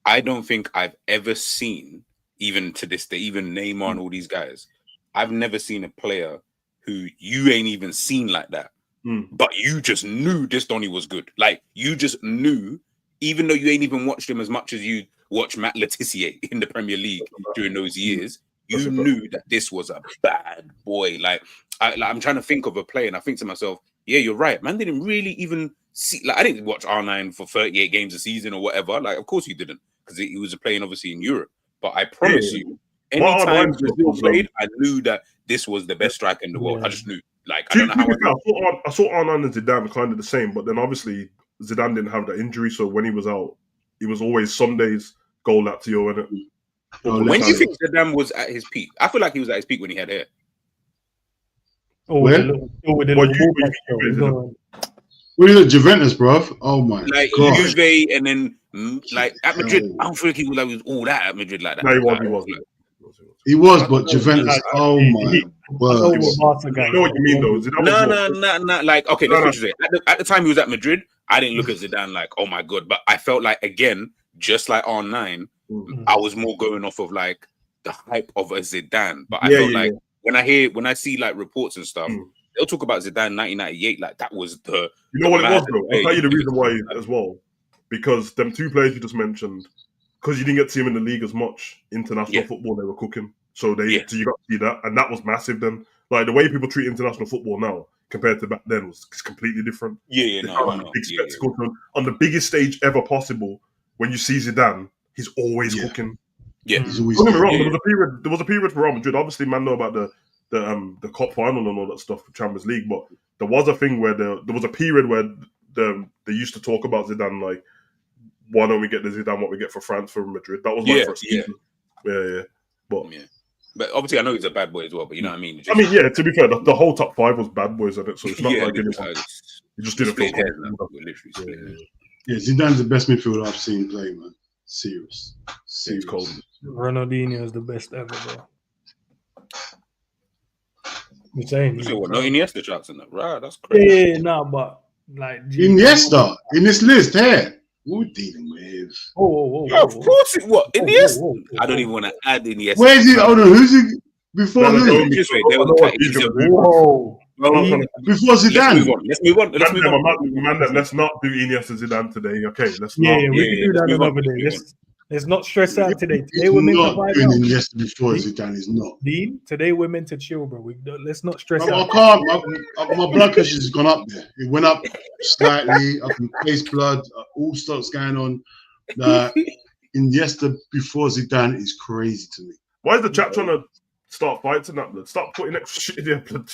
I don't think I've ever seen, even to this day, even Neymar and all these guys, I've never seen a player who you ain't even seen like that. But you just knew this Donny was good. Like, you just knew, even though you ain't even watched him as much as you watch Matt Letizia in the Premier League during those years, you knew that this was a bad boy. Like, I'm trying to think of a play, and I think to myself, yeah, you're right. Man didn't really even see. Like, I didn't watch R9 for 38 games a season or whatever. Like, of course you didn't, because he was playing obviously in Europe. But I promise you, anytime Brazil played, I knew that this was the best striker in the world. I just knew. Like, I don't know how I saw R9 and Zidane kind of the same, but then obviously Zidane didn't have that injury, so when he was out, it was always some days goal Lazio, innit? When do you think Zidane was at his peak? I feel like he was at his peak when he had hair. Where? What is it, Juventus, bro? Oh my god! Juve, and then like at Madrid, I don't feel like he was all that at Madrid like that. No, he wasn't. He was, but Juventus. Oh my word! I know what you mean, though. No. Like, okay, let's say at the time he was at Madrid, I didn't look at Zidane like, oh my god, but I felt like again, just like R9, I was more going off of like the hype of a Zidane, but I felt like. When I see like reports and stuff, they'll talk about Zidane 1998 like that was the. You know what it was, bro? I'll tell you the reason why as well, because them two players you just mentioned, because you didn't get to see them in the league as much. International football, they were cooking, so you got to see that, and that was massive. Then, like the way people treat international football now compared to back then was completely different. Big spectacle on the biggest stage ever possible. When you see Zidane, he's always cooking. Yeah, don't get me wrong. There was a period for Real Madrid. Obviously, man know about the cup final and all that stuff for Champions League, but there was a thing where there was a period where they used to talk about Zidane like, why don't we get the Zidane what we get for France for Madrid? That was my first season. Yeah. But obviously, I know he's a bad boy as well. But you know what I mean. To be fair, the whole top five was bad boys in it, so it's not like anyone. You just didn't feel literally. Yeah, Zidane's the best midfielder I've seen play, man. Serious. It's cold. Ronaldinho is the best ever, bro. You're saying? So what? No Iniesta shots in that, right? That's crazy. Yeah, no, but like Iniesta in this list here. What we dealing with? Oh, of course it was Iniesta. I don't even want to add Iniesta. Where is he? Hold on, who's he before who? Before Zidane. Let's move on. Let's not do Iniesta Zidane today. Okay, let's not. Yeah, we can do that another day. Let's not stress out today. Today we're meant to find out. Iniesta before Zidane is not. Dean, today we're meant to chill, bro. Let's not stress out. I can't. My blood pressure's gone up there. It went up slightly. I can taste blood. All stuff's going on. Iniesta before Zidane is crazy to me. Why is the chat trying to start fighting that blood. Start putting extra shit in there, blood.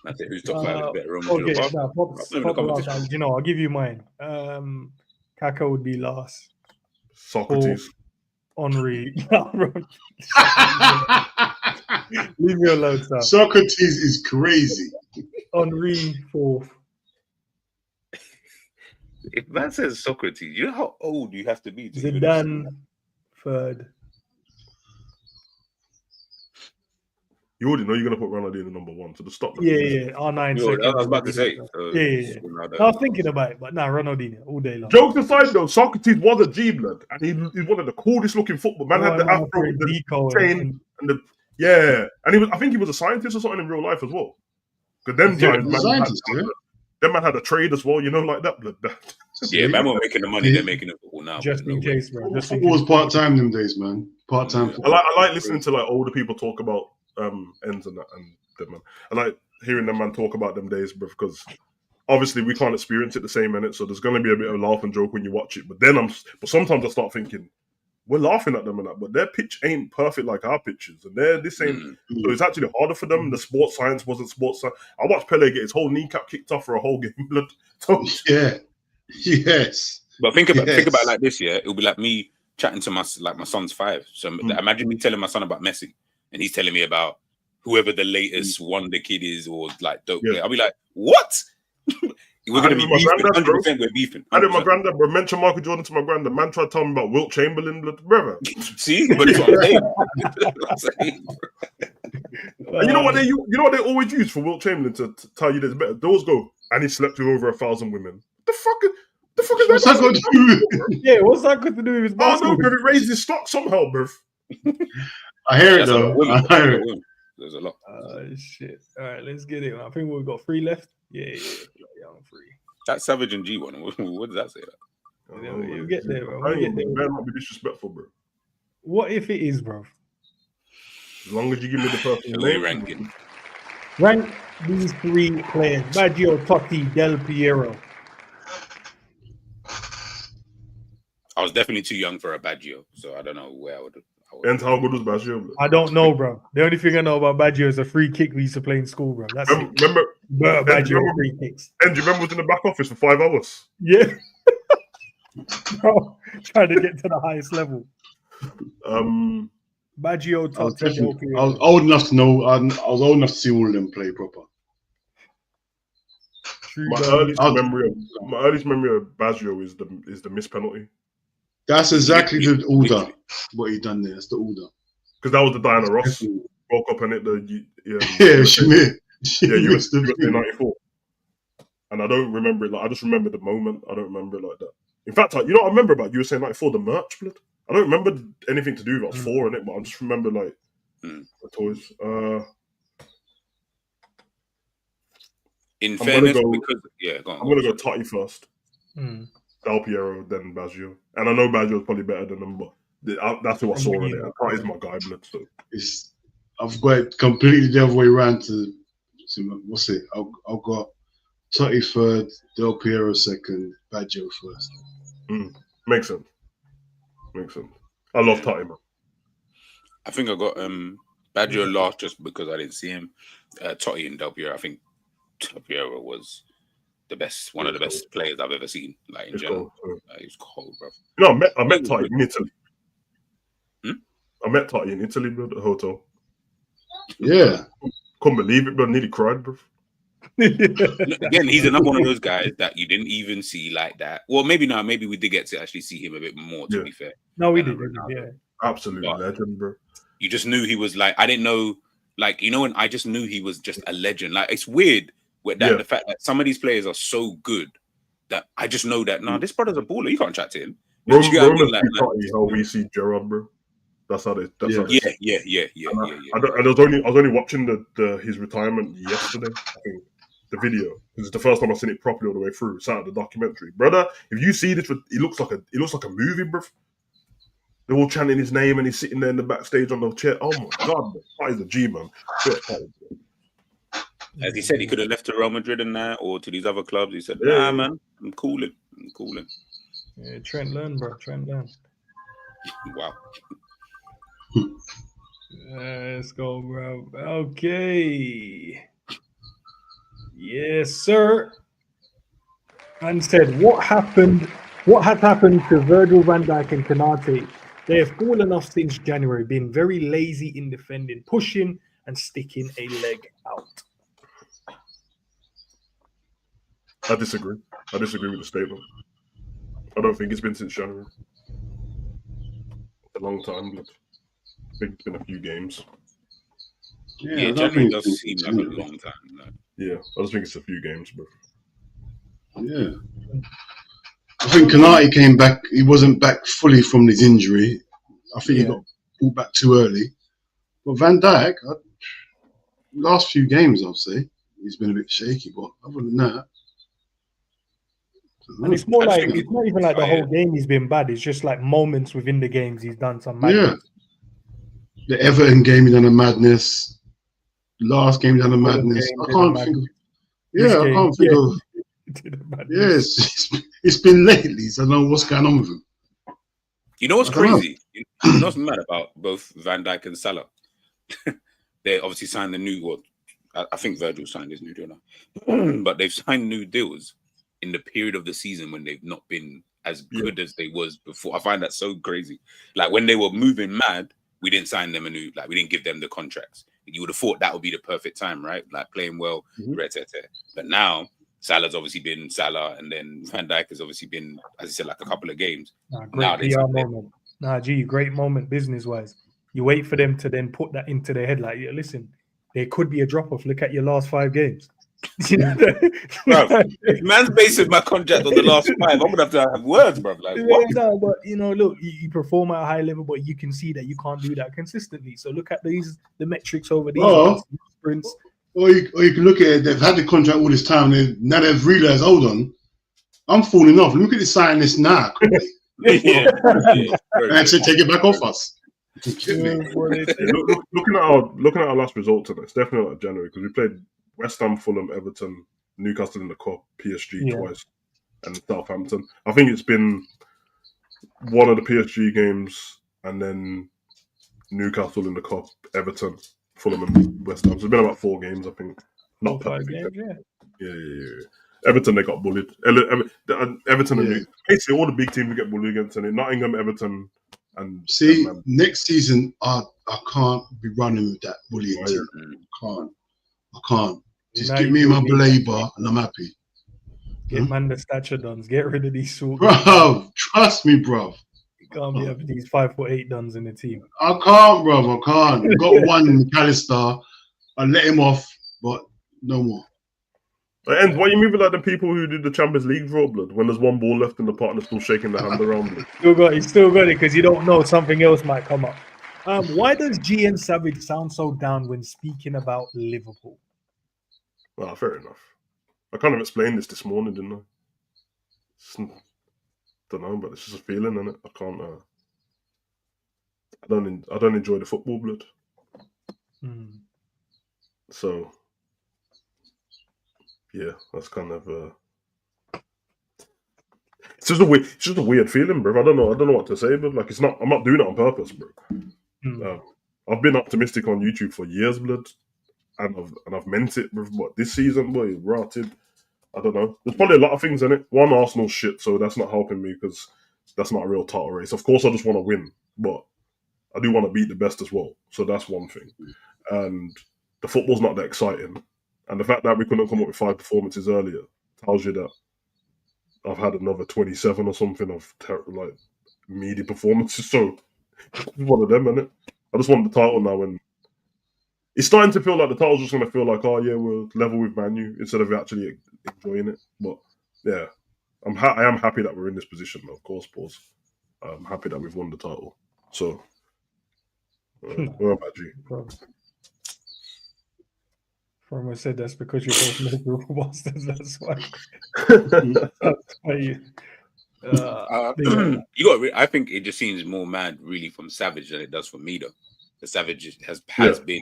That's it. Who's top five is better? Okay, you know, I'll give you mine. Kaka would be last. Socrates. Henri. Leave me alone, sir. Socrates is crazy. Henri fourth. If man says Socrates, you know how old you have to be to Zidane third. You already know you're gonna put Ronaldinho number one, so the stop. Yeah. R9 second. I was about to say. Yeah. I was thinking about it, but nah, Ronaldinho all day long. Jokes aside, though, Socrates was a G blood, and he's one of the coolest looking football. Man had the afro, the chain, and the and he was. I think he was a scientist or something in real life as well. Because them times, man had a trade as well, you know, like that blood. Yeah, man, we're making the money. They're making it football now. Just in case, bro. Football was part time them days, man. Part time. I like listening to like older people talk about ends and that and them, man. I like hearing them man talk about them days, bro, because obviously we can't experience it the same minute, so there's gonna be a bit of laugh and joke when you watch it. But sometimes I start thinking, we're laughing at them and that, but their pitch ain't perfect like our pitches, and this ain't. So it's actually harder for them. The sports science wasn't sports science. I watched Pele get his whole kneecap kicked off for a whole game. Blood. Yes. But think about it like this, yeah. It'll be like me chatting to my son's 5. So imagine me telling my son about Messi, and he's telling me about whoever the latest wonder kid is or like dope player. I'll be like, what? We're going to be beefing. 100% we're beefing. 100%. I did my granddad, bro. Mention Michael Jordan to my granddad. Man tried to tell me about Wilt Chamberlain, brother. See? But it's what I'm saying. And you know what they always use for Wilt Chamberlain to tell you there's better? Those go, and he slept with over 1,000 women. The fuck is what's that got to do? Yeah, what's that got to do with his basketball? Oh no, bro, it raised his stock somehow, bro. I hear it though. I hear it. There's a lot. Shit. All right, let's get it. I think we've got 3 left. Yeah, I'm free. That Savage and G one. What does that say? You'll get there, bro. Man, not be disrespectful, bro. What if it is, bro? As long as you give me the person name. Ranking. Rank these 3 players: Baggio, Totti, Del Piero. I was definitely too young for a Baggio, so I don't know where I would. And how good was Baggio, bro? I don't know, bro. The only thing I know about Baggio is a free kick we used to play in school, bro. That's remember Baggio free kicks. And do you remember was in the back office for 5 hours? Yeah. Bro, trying to get to the highest level. Baggio, Totti. I was old enough to know. I was old enough to see all of them play proper. My earliest memory of Baggio is the missed penalty. That's exactly the order. What he done there. That's the order. Because that was the Diana Ross World Cup and Schmidt. USA 94. And I don't remember it. Like I just remember the moment. I don't remember it like that. In fact, you know what I remember about USA 94? The merch, blood. I don't remember anything to do with 4 in it, but I just remember like the toys. In fairness, I'm gonna go Totti first. Del Piero, then Baggio. And I know Baggio is probably better than them, but that's who I saw in it. Totti's my guy, blood. So I've got it completely the other way around to what's it? I've got Totti third, Del Piero second, Baggio first. Makes sense. I love Totti, man. I think I got Baggio last just because I didn't see him. Totti and Del Piero. I think Del Piero was one of the best players I've ever seen. Like in general, he was cold, bro. You know, I met Totti in Italy. I met Totti in Italy, bro, at the hotel. Yeah, couldn't believe it, bro. Nearly cried, bro. Again, he's another one of those guys that you didn't even see like that. Well, maybe not. Maybe we did get to actually see him a bit more. To be fair, no, we did. Yeah, absolute legend, bro. You just knew he was like. I didn't know, like and I just knew he was just a legend. Like it's weird with that the fact that some of these players are so good that I just know that this brother's a baller. You can't chat to him. How we see Gerrard, bro. That's how they. Yeah. I was only watching his retirement yesterday. I think the video because it's the first time I've seen it properly all the way through. It's out of the documentary, brother. If you see this, it looks like a movie, bro. They're all chanting his name and he's sitting there in the backstage on the chair. Oh my god, that is a G, man. As he said, he could have left to Real Madrid and that, or to these other clubs. He said, "Nah, man, I'm cooling." Yeah, Trent learn, bro. Trent learn. Wow. Let's go, bro. Okay. Yes, sir. And said, what happened? What has happened to Virgil van Dijk and Konate? They have fallen off since January, being very lazy in defending, pushing and sticking a leg out. I disagree. I disagree with the statement. I don't think it's been since January. A long time, but I think it's been a few games. Yeah, January does seem like a long time. Like. Yeah, I just think it's a few games, bro. Yeah. I think Konate came back. He wasn't back fully from his injury. I think he got pulled back too early. But Van Dijk, last few games, I'll say, he's been a bit shaky. But other than that, and it's more like it's not even like the whole game he's been bad. It's just like moments within the games he's done some madness. Yeah. The Everton game he done a madness. Last game he done a madness. I can't think of. Yeah, I can't think of. Yes, it's been lately, so I don't know what's going on with him. You know what's crazy? You know what's mad about both Van Dijk and Salah? They obviously signed the new one. I think Virgil signed his new deal now. But they've signed new deals in the period of the season when they've not been as good as they was before. I find that so crazy. Like when they were moving mad, we didn't sign them we didn't give them the contracts. You would have thought that would be the perfect time, right? Like playing well, but now Salah's obviously been Salah, and then Van Dijk has obviously been, as I said, like a couple of games. Great PR moment. Great moment business-wise. You wait for them to then put that into their head. Like, listen, there could be a drop-off. Look at your last 5 games. Bro, man's basing my contract on the last 5. I'm gonna have to have words, bro. Like, what? No, but look, you perform at a high level, but you can see that you can't do that consistently. So look at the metrics over these sprints. Or you can look at it, they've had the contract all this time, now they've realised, hold on, I'm falling off. Look at this sign this now. And actually take it back off us. Looking at our last result today, it's definitely like January because we played West Ham, Fulham, Everton, Newcastle in the Cup, PSG twice, and Southampton. I think it's been one of the PSG games and then Newcastle in the Cup, Everton, Fulham and West Ham. So it's been about 4 games, I think. Not 5 games, yeah. Everton, they got bullied. Everton and basically all the big teams get bullied against, and Nottingham, Everton, and next season I can't be running with that bullying team. I can't. Just give me my Belabor and I'm happy. Get man the stature duns. Get rid of these sort. Bro, trust me, bro. Can't be having these 5'8" duns in the team. I can't, bro. I can't. We've got one McAllister. I let him off, but no more. And why are you moving like the people who did the Champions League draw, blood? When there's one ball left in the part and they're still shaking their hand around. Blood. Still got it because you don't know something else might come up. Why does GN Savage sound so down when speaking about Liverpool? Well, fair enough. I kind of explained this morning, didn't I? Don't know, but it's just a feeling, isn't it? I can't. I don't enjoy the football, blood. So, yeah, that's kind of. It's just a weird feeling, bro. I don't know what to say, but like, it's not. I'm not doing it on purpose, bro. I've been optimistic on YouTube for years, blood, and I've meant it. But this season, boy, rotted. I don't know. There's probably a lot of things in it. One, Arsenal shit, so that's not helping me because that's not a real title race. Of course, I just want to win, but I do want to beat the best as well. So that's one thing. And the football's not that exciting. And the fact that we couldn't come up with 5 performances earlier tells you that I've had another 27 or something of media performances. So it's one of them, isn't it? I just want the title now, and it's starting to feel like the title's just going to feel like, oh yeah, we're level with Man U instead of actually enjoying it. But yeah, I am happy that we're in this position. Of course, pause. I'm happy that we've won the title. So, what about you? From said that's because you're both Liverpool bastards. That's why. That's why you. I think it just seems more mad, really, from Savage than it does from me, though. The Savage has been,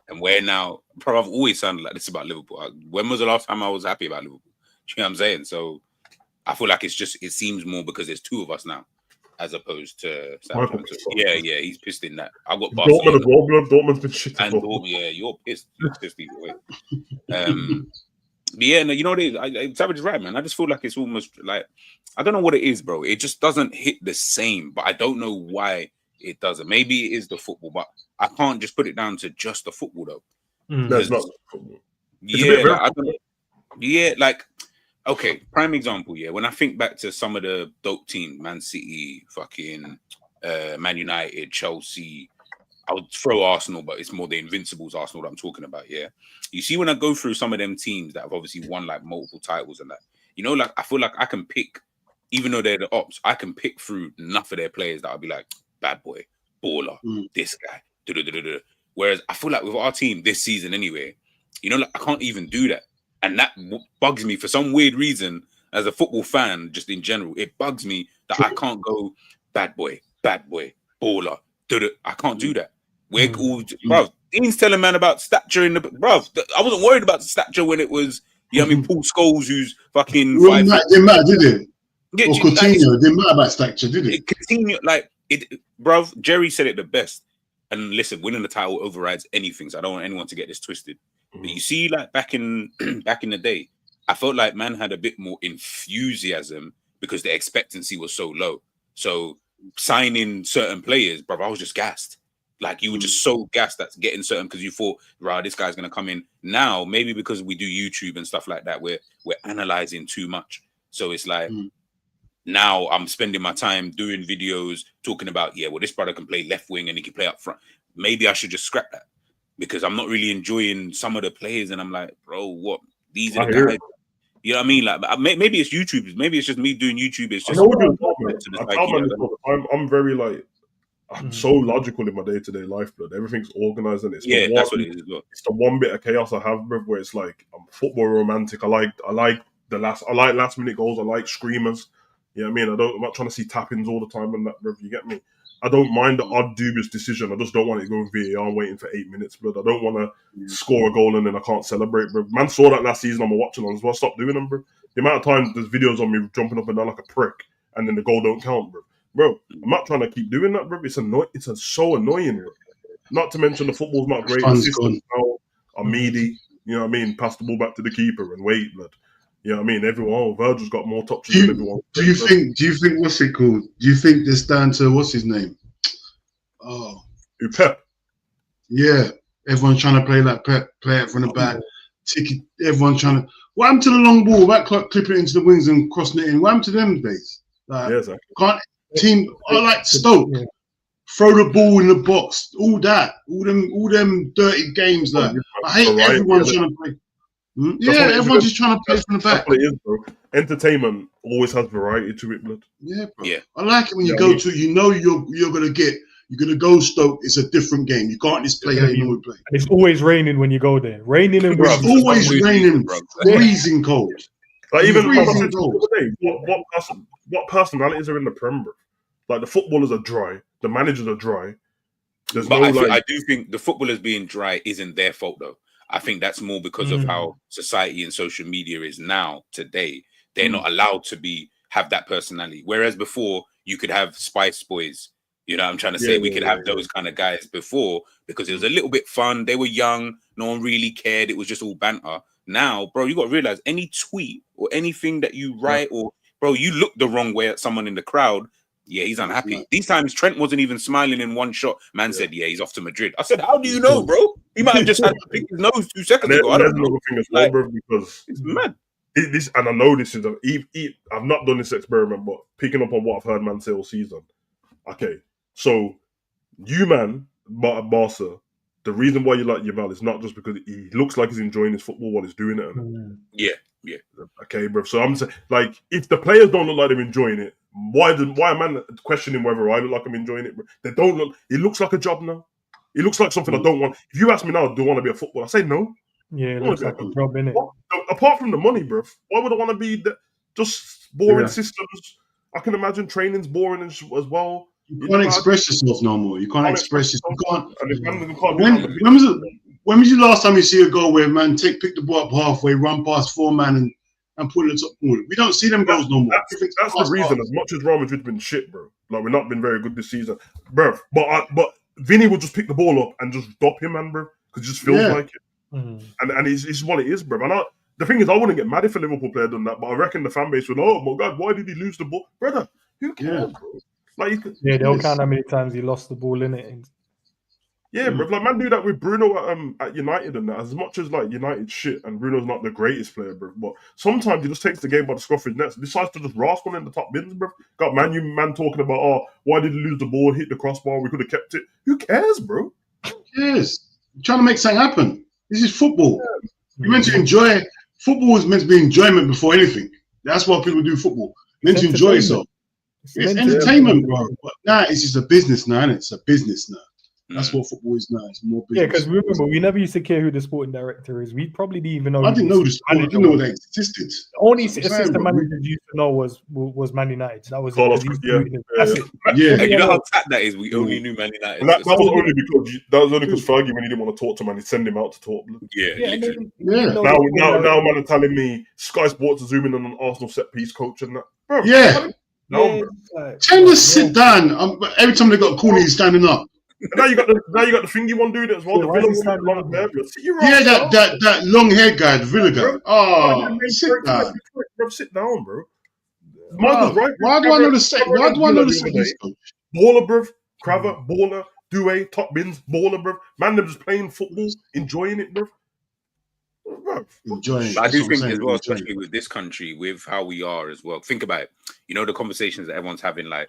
and where now? Probably I've always sounded like this about Liverpool. When was the last time I was happy about Liverpool? Do you know what I'm saying? So I feel like it seems more because there's 2 of us now. as opposed to Michael Southampton. pissed off. Yeah, he's pissed in that. I've got Dortmund Barcelona as well, blood. Dortmund's been shit. and Dortmund. Yeah, you're pissed. You're pissed either way. But yeah, no, you know what it is? Savage is right, man. I just feel like it's almost like, I don't know what it is, bro. It just doesn't hit the same, but I don't know why it doesn't. Maybe it is the football, but I can't just put it down to just the football, though. No, it's not football. Yeah, like, I don't know. Yeah, like, okay, prime example, yeah. When I think back to some of the dope teams, Man City, fucking Man United, Chelsea, I would throw Arsenal, but it's more the Invincibles Arsenal that I'm talking about, yeah. You see, when I go through some of them teams that have obviously won like multiple titles and that, you know, like I feel like I can pick, even though they're the ops, I can pick through enough of their players that I'll be like, bad boy, baller, this guy, da-da-da-da-da. Whereas I feel like with our team this season anyway, you know, like I can't even do that. And that bugs me for some weird reason as a football fan, just in general. It bugs me that I can't go bad boy, baller, da-da. I can't do that. We're all, bro. Dean's telling man about stature in the bro. I wasn't worried about the stature when it was, you know what I mean, Paul Scholes, who's fucking It didn't matter, did it? Yeah, or Coutinho, it didn't matter about stature, did it? It continued like it, bro. Jerry said it the best. And listen, winning the title overrides anything. So I don't want anyone to get this twisted. But you see, like back in the day, I felt like man had a bit more enthusiasm because the expectancy was so low. So signing certain players, bro, I was just gassed. Like you were just so gassed at getting certain because you thought, right, this guy's gonna come in. Now, maybe because we do YouTube and stuff like that, we're analyzing too much. So it's like now I'm spending my time doing videos talking about, yeah, well, this brother can play left wing and he can play up front. Maybe I should just scrap that because I'm not really enjoying some of the players, and I'm like, bro, what? These are the guys. You know what I mean? Like maybe it's YouTube. Maybe it's just me doing YouTube. It's just I'm very like. I'm so logical in my day-to-day life, blood. Everything's organized and it's that's what it is. It's the one bit of chaos I have, bro, where it's like I'm football romantic. I like last minute goals. I like screamers. You know what I mean? I'm not trying to see tap-ins all the time and that, bro. You get me? I don't mind the odd dubious decision. I just don't want it going VAR waiting for 8 minutes, blood. I don't want to score a goal and then I can't celebrate, bro. Man saw that last season. I'm watching on as well. Stop doing them, bro. The amount of times there's videos on me jumping up and down like a prick and then the goal don't count, bro. Bro, I'm not trying to keep doing that, bro. It's so annoying, bro. Not to mention the football's not great. The systems now are meaty. You know what I mean? Pass the ball back to the keeper and wait, blood. You know what I mean? Everyone, Virgil's got more touches than everyone. Do you think what's it called? Do you think this down to what's his name? Oh, Pep. Yeah, everyone's trying to play like Pep, play it from the back. Everyone's trying to. What happened to the long ball? That clipping it into the wings and crossing it in. What happened to them days? Like, yeah, exactly. Can't team? I like Stoke. Yeah. Throw the ball in the box. All that. All them dirty games. Like I hate everyone's trying to play. Yeah, everyone's just trying to play from the back. That's what it is, bro. Entertainment always has variety to it, blood. Yeah, bro. Yeah. I like it when you go to. You know you're gonna get. You're gonna go Stoke. It's a different game. You can't just play how you normally play. And it's always raining when you go there. Raining and it's always raining. Freezing cold. Like even what personalities are in the Prem, bro? Like the footballers are dry, the managers are dry. I do think the footballers being dry isn't their fault though. I think that's more because of how society and social media is now today. They're not allowed to have that personality. Whereas before you could have Spice Boys. You know what I'm trying to say? We could have those kind of guys before because it was a little bit fun. They were young. No one really cared. It was just all banter. Now, bro, you got to realize any tweet or anything that you write or, bro, you look the wrong way at someone in the crowd. Yeah, he's unhappy. These times, Trent wasn't even smiling in one shot. Man said, yeah, he's off to Madrid. I said, how do you know, bro? He might have just had to pick his nose 2 seconds ago. I don't know. Thing as well, bro, because it's mad. This, and I know this is I've not done this experiment, but picking up on what I've heard man say all season. Okay, so you, man, Barca, the reason why you like Yamal is not just because he looks like he's enjoying his football while he's doing it. Yeah. Okay, bro. So I'm saying, like, if the players don't look like they're enjoying it, why am I questioning whether I look like I'm enjoying it? Bro? They don't look. It looks like a job now. It looks like something I don't want. If you ask me now, do I want to be a footballer? I say no. Yeah, it looks like a job, innit? Apart from the money, bro, why would I want to be just boring systems? I can imagine training's boring as well. You can't express yourself no more. You can't express yourself. When was the last time you see a goal where man pick the ball up halfway, run past 4 man, and and put it in the top corner. We don't see them goals no more. That's the reason. As much as Real Madrid's been shit, bro. Like we've not been very good this season, bro. But Vinny will just pick the ball up and just stop him, man, bro, because it just feels like it. And it's what it is, bro. And the thing is, I wouldn't get mad if a Liverpool player done that, but I reckon the fan base would, oh my God, why did he lose the ball? Brother, who cares, bro? Like, they'll count how many times he lost the ball in it. Yeah, bro. Like, man, do that with Bruno at United and that. As much as, like, United shit, and Bruno's not the greatest player, bro, but sometimes he just takes the game by the scruff of his neck, decides to just rascal in the top bins, bro. Got man talking about, oh, why did he lose the ball, hit the crossbar, we could have kept it. Who cares, bro? Who cares? You're trying to make something happen. This is football. You're meant to enjoy. Football is meant to be enjoyment before anything. That's why people do football. You're meant to enjoy yourself. It's entertainment, bro. But now it's just a business now, and it's a business now. That's what football is now. It's more business. Yeah, because remember, we never used to care who the sporting director is. We probably didn't even know. I didn't know this. I didn't know they existed. The only assistant manager you used to know was Man United. That was it. That's it. Yeah. And you know how fat that is? We only knew Man United. And that was only because Fergie, when he didn't want to talk to man, he'd send him out to talk. Yeah. Now man are telling me Sky Sports are zooming on an Arsenal set piece coach and that. Bro, Tell just sit down. Every time they got a corner, he's standing up. And now you got the thingy one doing it as well. That long haired guy, the Villa guy. Oh, sit down. Bro, sit down, bro. Why do I know the set? Why do I know the set? Baller, bro. Cravat, baller, Doué, top bins, baller, bro. Man, they're just playing football, enjoying it, bro. Enjoying. I do think as well, especially with this country, with how we are as well. Think about it. You know the conversations that everyone's having, like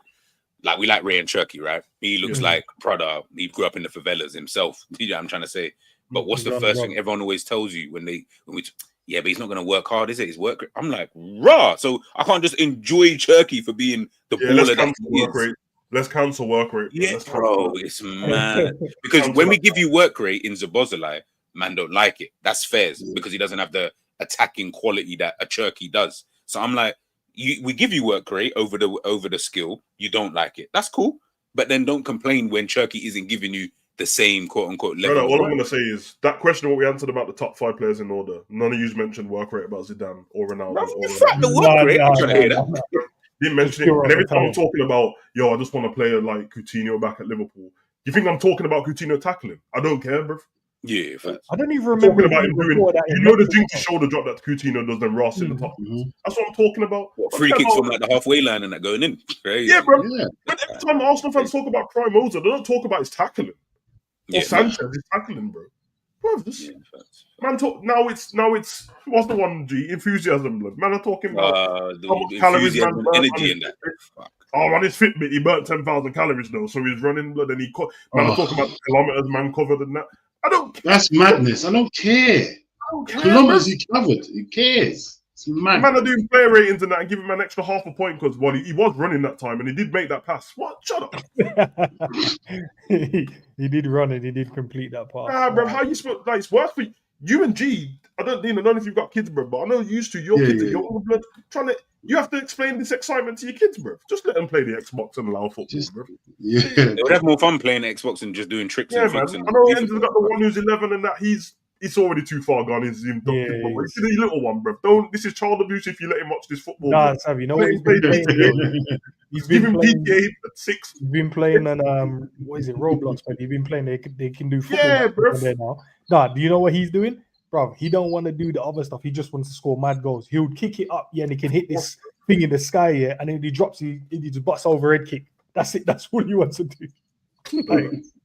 we like Ray and Cherky, right? He looks like Prada. He grew up in the favelas himself. You know what I'm trying to say? But what's the first thing everyone always tells you when we but he's not going to work hard, is it? His work. I'm like, rah. So I can't just enjoy Cherky for being the baller that he is. Let's cancel work rate. Yeah, bro, it's mad. Because when we give you work rate in Zabozalai, man don't like it. That's fair because he doesn't have the attacking quality that a Cherky does. So I'm like, we give you work rate over the skill. You don't like it. That's cool. But then don't complain when Cherky isn't giving you the same quote unquote level. All I'm going to say is that question what we answered about the top 5 players in order. None of you mentioned work rate about Zidane or Ronaldo. The work rate. I'm trying to hear that. Didn't mention it. And every time I'm talking about, I just want a player like Coutinho back at Liverpool. You think I'm talking about Coutinho tackling? I don't care, bro. Yeah, I don't even remember about him doing. The jinky shoulder drop that Coutinho does, then Ross in the top. That's what I'm talking about. Free kicks from like the halfway line and that going in. Crazy. Yeah, bro. Yeah. But every time Arsenal fans talk about Prime Moser, they don't talk about his tackling. Or Sanchez is tackling, bro. Man, now it's what's the one G enthusiasm, blood. Man, I'm talking about how much calories, man, energy in that. On his Fitbit, he burnt 10,000 calories though, so he's running blood, and I'm talking about the kilometers man covered and that. I don't care. That's madness. I don't care. Kilometers he covered. Who cares? It's mad. Man are doing player ratings and that and give him an extra half a point because he was running that time and he did make that pass. What? Shut up. He did run and he did complete that pass. Nah, bro, how you supposed like it's worse for you and G. I don't know if you've got kids, bro, but I know you used to. Your kids are your own blood. You have to explain this excitement to your kids, bro. Just let them play the Xbox and allow football, bro. Yeah. They would have more fun playing Xbox and just doing tricks and things. I know Enzo's got the one who's 11 and that it's already too far gone. He's inducted, but you see the little one, bro. This is child abuse if you let him watch this football. Nah, Sav, you know what he's been playing? He's been playing PTA at 6. He's been playing on what is it, Roblox? But he's been playing. They can do football. Yeah, bro. There now. Nah, do you know what he's doing, bro? He don't want to do the other stuff. He just wants to score mad goals. He would kick it up, and he can hit this thing in the sky, and then he drops. He just busts overhead kick. That's it. That's all he wants to do.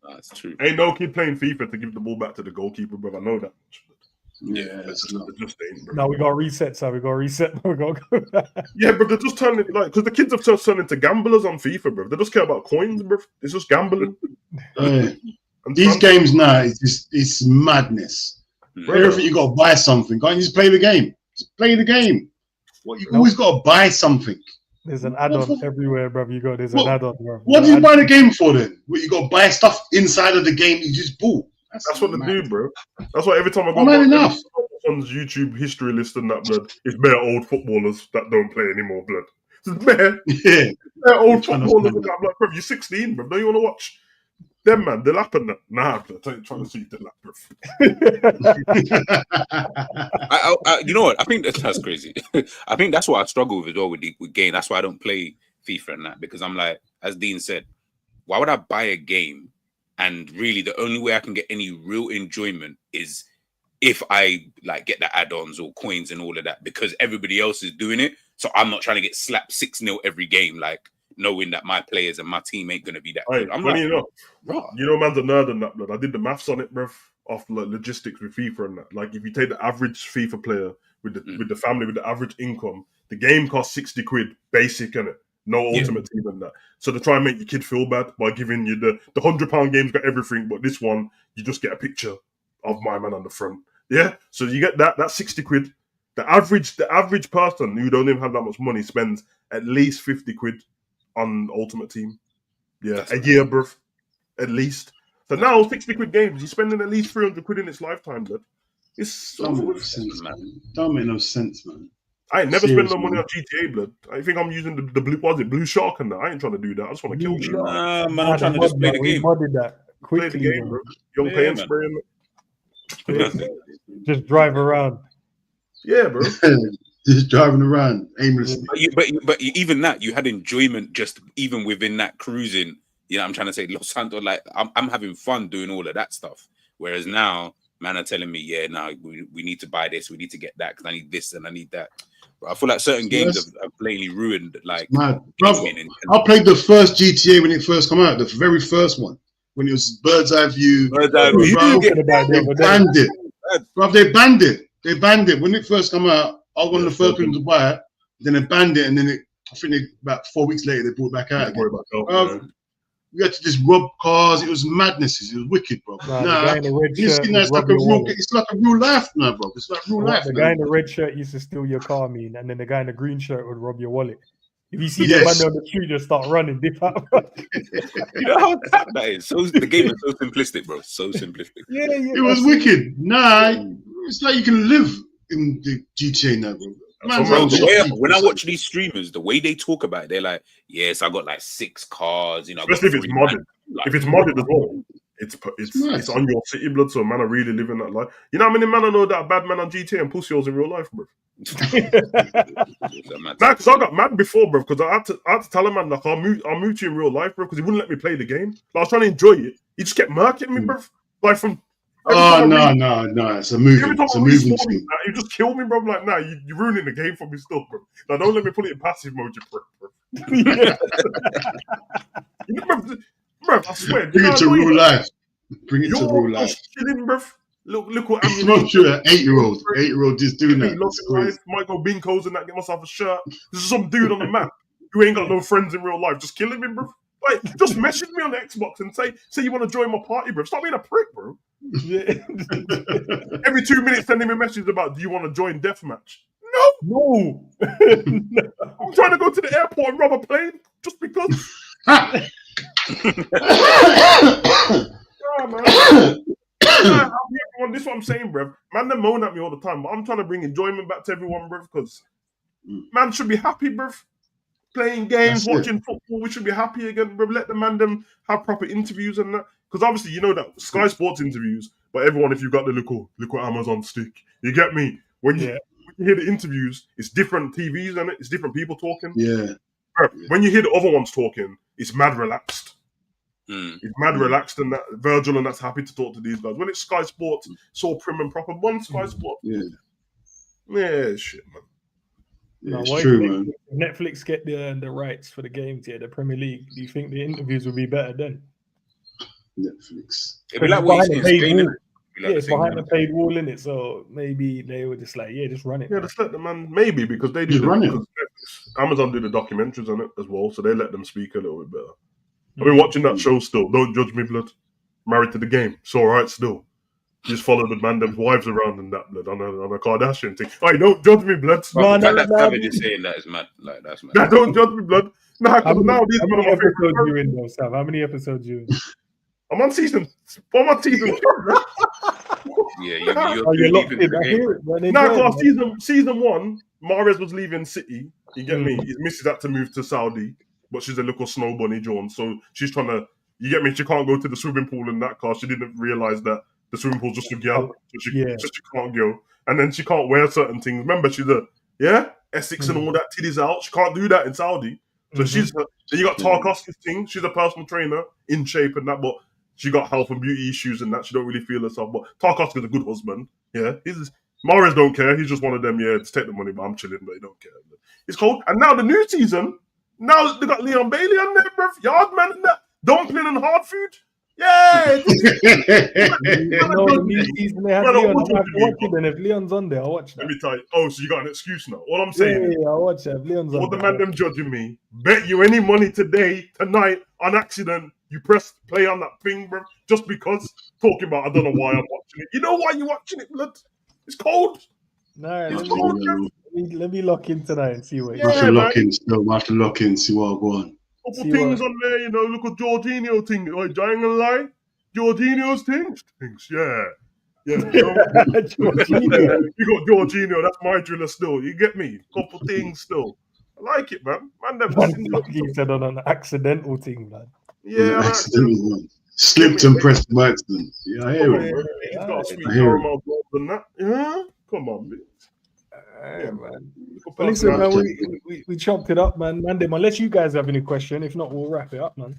That's true. Ain't no kid playing FIFA to give the ball back to the goalkeeper, bro. I know that. Yeah, that's just ain't, bro. Now we got to reset, so we got to reset. Yeah, bro, they're just turning because the kids have just turned into gamblers on FIFA, bro. They just care about coins, bro. It's just gambling. These games now, it's madness. For everything you got to buy something. Can't you just play the game? Just play the game. You always got to buy something. There's an add-on everywhere, bro. There's an add-on, bro. What do you buy the game for then? You got to buy stuff inside of the game you just bought. That's what they do, bro. That's why every time I go on YouTube history list and that, blood, it's bare old footballers that don't play anymore, blood. It's bare old footballers and that, blood. Bro, you're 16, bro. Don't you want to watch Them man, they'll happen. Nah, I'm trying to see the lap, bro. You know what? I think that's crazy. I think that's what I struggle with as well with game. That's why I don't play FIFA and that, because I'm like, as Dean said, why would I buy a game? And really, the only way I can get any real enjoyment is if I like get the add-ons or coins and all of that, because everybody else is doing it. So I'm not trying to get slapped 6-0 every game, like knowing that my players and my team ain't gonna be that good. I'm like, man's a nerd on that, blood. I did the maths on it, bruv, off like logistics with FIFA and that. Like, if you take the average FIFA player with the family with the average income, the game costs 60 quid basic, innit? No ultimate team and that. So they try and make your kid feel bad by giving you the £100 game's got everything, but this one you just get a picture of my man on the front. Yeah, so you get that's 60 quid. The average person who don't even have that much money spends at least 50 quid on Ultimate Team. Yeah, that's a year, bruv. At least. So now 60 quid games, he's spending at least 300 quid in its lifetime, blood. It's don't make no sense, man. Don't make no sense, man. I ain't never spent no money on GTA, blood. I think I'm using the blue shark and that. I ain't trying to do that. I just want to kill shit. Nah, man, I'm trying to just play the game. We modded that quickly, play the game, bro. Young paying spraying. Just drive around. Yeah, bro. Just driving around aimlessly. But even that, you had enjoyment just even within that cruising. You know, I'm trying to say Los Santos, like I'm having fun doing all of that stuff. Whereas now, man are telling me, yeah, now we need to buy this, we need to get that because I need this and I need that. But I feel like certain games have blatantly ruined. Like, I played the first GTA when it first came out, the very first one, when it was bird's eye view. Bird's eye view. They banned it. Bro, they banned it. They banned it when it first came out. I was one of the first people to buy it. Then they banned it, and then I think about 4 weeks later they brought it back out again. We had to just rob cars. It was madness. It was wicked, bro. It's like a real life now, bro. It's like real life. The guy in the red shirt used to steal your car, and then the guy in the green shirt would rob your wallet. If you see the man on the street, just start running, dip out. You know how that is. So the game is so simplistic, bro. So simplistic. Yeah. It was wicked. Nah, it's like you can live in the GTA now, bro. Man, when I watch these streamers, the way they talk about it, they're like, yes, I got like 6 cars, you know. Especially if it's modded. If it's modded as well, it's on your city, blood, so man are really living that life. You know how many men I know that bad man on GTA and pussy holes in real life, bro? Because I got mad before, bro, because I had to tell him, man, like, I'll move to you in real life, bro, because he wouldn't let me play the game. Like, I was trying to enjoy it. He just kept murking me, bro. Like, from... no. It's a moving thing. You just killed me, bro. I'm like, nah, you're ruining the game for me still, bro. Now, don't let me put it in passive mode, bro. You know, bro, I swear. Bring it to real life. Bring it to real life. Chilling, bro. Look what I'm not sure. 8-year-old just doing that. Might go Binkos and that, get myself a shirt. This is some dude on the map who ain't got no friends in real life, just killing me, bro. Like, just message me on the Xbox and say you want to join my party, bro. Stop being a prick, bro. Yeah. Every 2 minutes, sending me messages about, do you want to join deathmatch? No. I'm trying to go to the airport and rob a plane just because. Man. This is what I'm saying, bro. Man, they moan at me all the time, but I'm trying to bring enjoyment back to everyone, bro, because man should be happy, bro. Playing games, watching football, we should be happy again, bro. Let the man them have proper interviews and that. Because obviously, you know that Sky Sports interviews, but everyone, if you've got the little Amazon stick, you get me? When you hear the interviews, it's different TVs and it's different people talking. Yeah. Bro, when you hear the other ones talking, it's mad relaxed. It's mad relaxed and that Virgil and that's happy to talk to these guys. When it's Sky Sports, it's all prim and proper. One Sky Sports. Yeah, shit, man. Yeah, it's true, man. Netflix get the rights for the games, the Premier League. Do you think the interviews will be better then? Netflix. It'd be like what you say, it's behind the paid wall, in it. So maybe they were just like, just run it. Yeah, just let the man. Maybe because they do run it. Amazon do the documentaries on it as well, so they let them speak a little bit better. I've been watching that show still. Don't judge me, blood. Married to the Game. It's all right still. Just follow the man, them wives around and that, blood, on a Kardashian thing. Hey, don't judge me, blood. No, Savage is saying that is mad. Like, that's mad. Nah, don't judge me, blood. Nah, because now these men are my favorite. Episodes you in, though, Sav? How many episodes you in? I'm on season 2, bro. Yeah, you're locked in the game. Nah, season 1, Mahrez was leaving City. You get me? His missus had to move to Saudi, but she's a little snow bunny, John. So she's trying to, You get me? She can't go to the swimming pool in that car. She didn't realize that the swimming pool's just a girl, so she can't go. And then she can't wear certain things. Remember, she's Essex and all that titties out. She can't do that in Saudi. So then you got Tarkovsky's thing. She's a personal trainer, in shape and that, but she got health and beauty issues and that. She don't really feel herself. But Tarkovsky's a good husband. Yeah, Mahrez don't care. He's just one of them. Yeah, just take the money, but I'm chilling. But he don't care. It's cold. And now the new season. Now they got Leon Bailey on there, bruv. Yardman and that. Dumpling and hard food. Yeah. The new season they had Leon. I have to watch it then. If Leon's on there, I'll watch that. Let me tell you. Oh, so you got an excuse now. All I'm saying is, I'll watch it. If Leon's all on the there. man them judging me. Bet you any money tonight, on accident, you press play on that thing, bruv. Just because. Talking about, I don't know why I'm watching it. You know why you're watching it, blood? It's cold. No, it's cold, let me lock in tonight and see what. I have to lock in still. I have to lock in, see what I go on. Couple things on there, you know. Look at Jorginho thing. I ain't gonna lie. Jorginho's things. Yeah. Jorginho. You got Jorginho. That's my driller still. You get me? Couple things still. I like it, man. He said on an accidental thing, man. Yeah, accidental one. Slipped and pressed by accident. Yeah, I hear it. He's got a sweet caramel gold than that. Yeah, come on, bitch. Man. But listen, man, we chopped it up, man. Mandem, unless you guys have any question, if not, we'll wrap it up, man.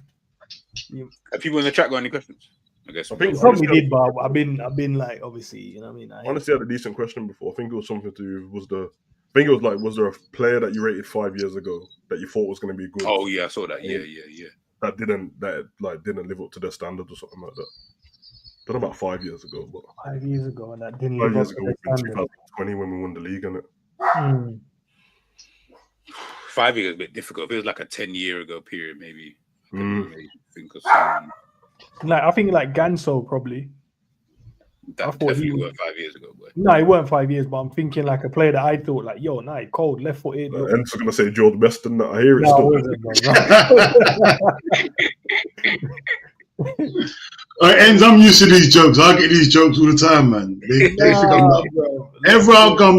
Have people in the chat got any questions? I guess I think probably did, but I've been like, obviously, you know what I mean. Honestly, I had a decent question before. I think it was something to do was there a player that you rated 5 years ago that you thought was going to be good? Oh yeah, I saw that. Yeah. That didn't live up to their standard or something like that. I don't know about 5 years ago, but 5 years ago, and that didn't. 5 years ago, in 2020 when we won the league, innit? 5 years is a bit difficult. If it was like a 10-year ago period, maybe. Maybe think of someone. I think Ganso probably. That definitely weren't 5 years ago, boy. No, it weren't 5 years, but I'm thinking like a player that I thought like, yo, cold, left footed. And I'm gonna say George Best, and I hear it still. Ends, I'm used to these jokes. I get these jokes all the time, man. They think I'm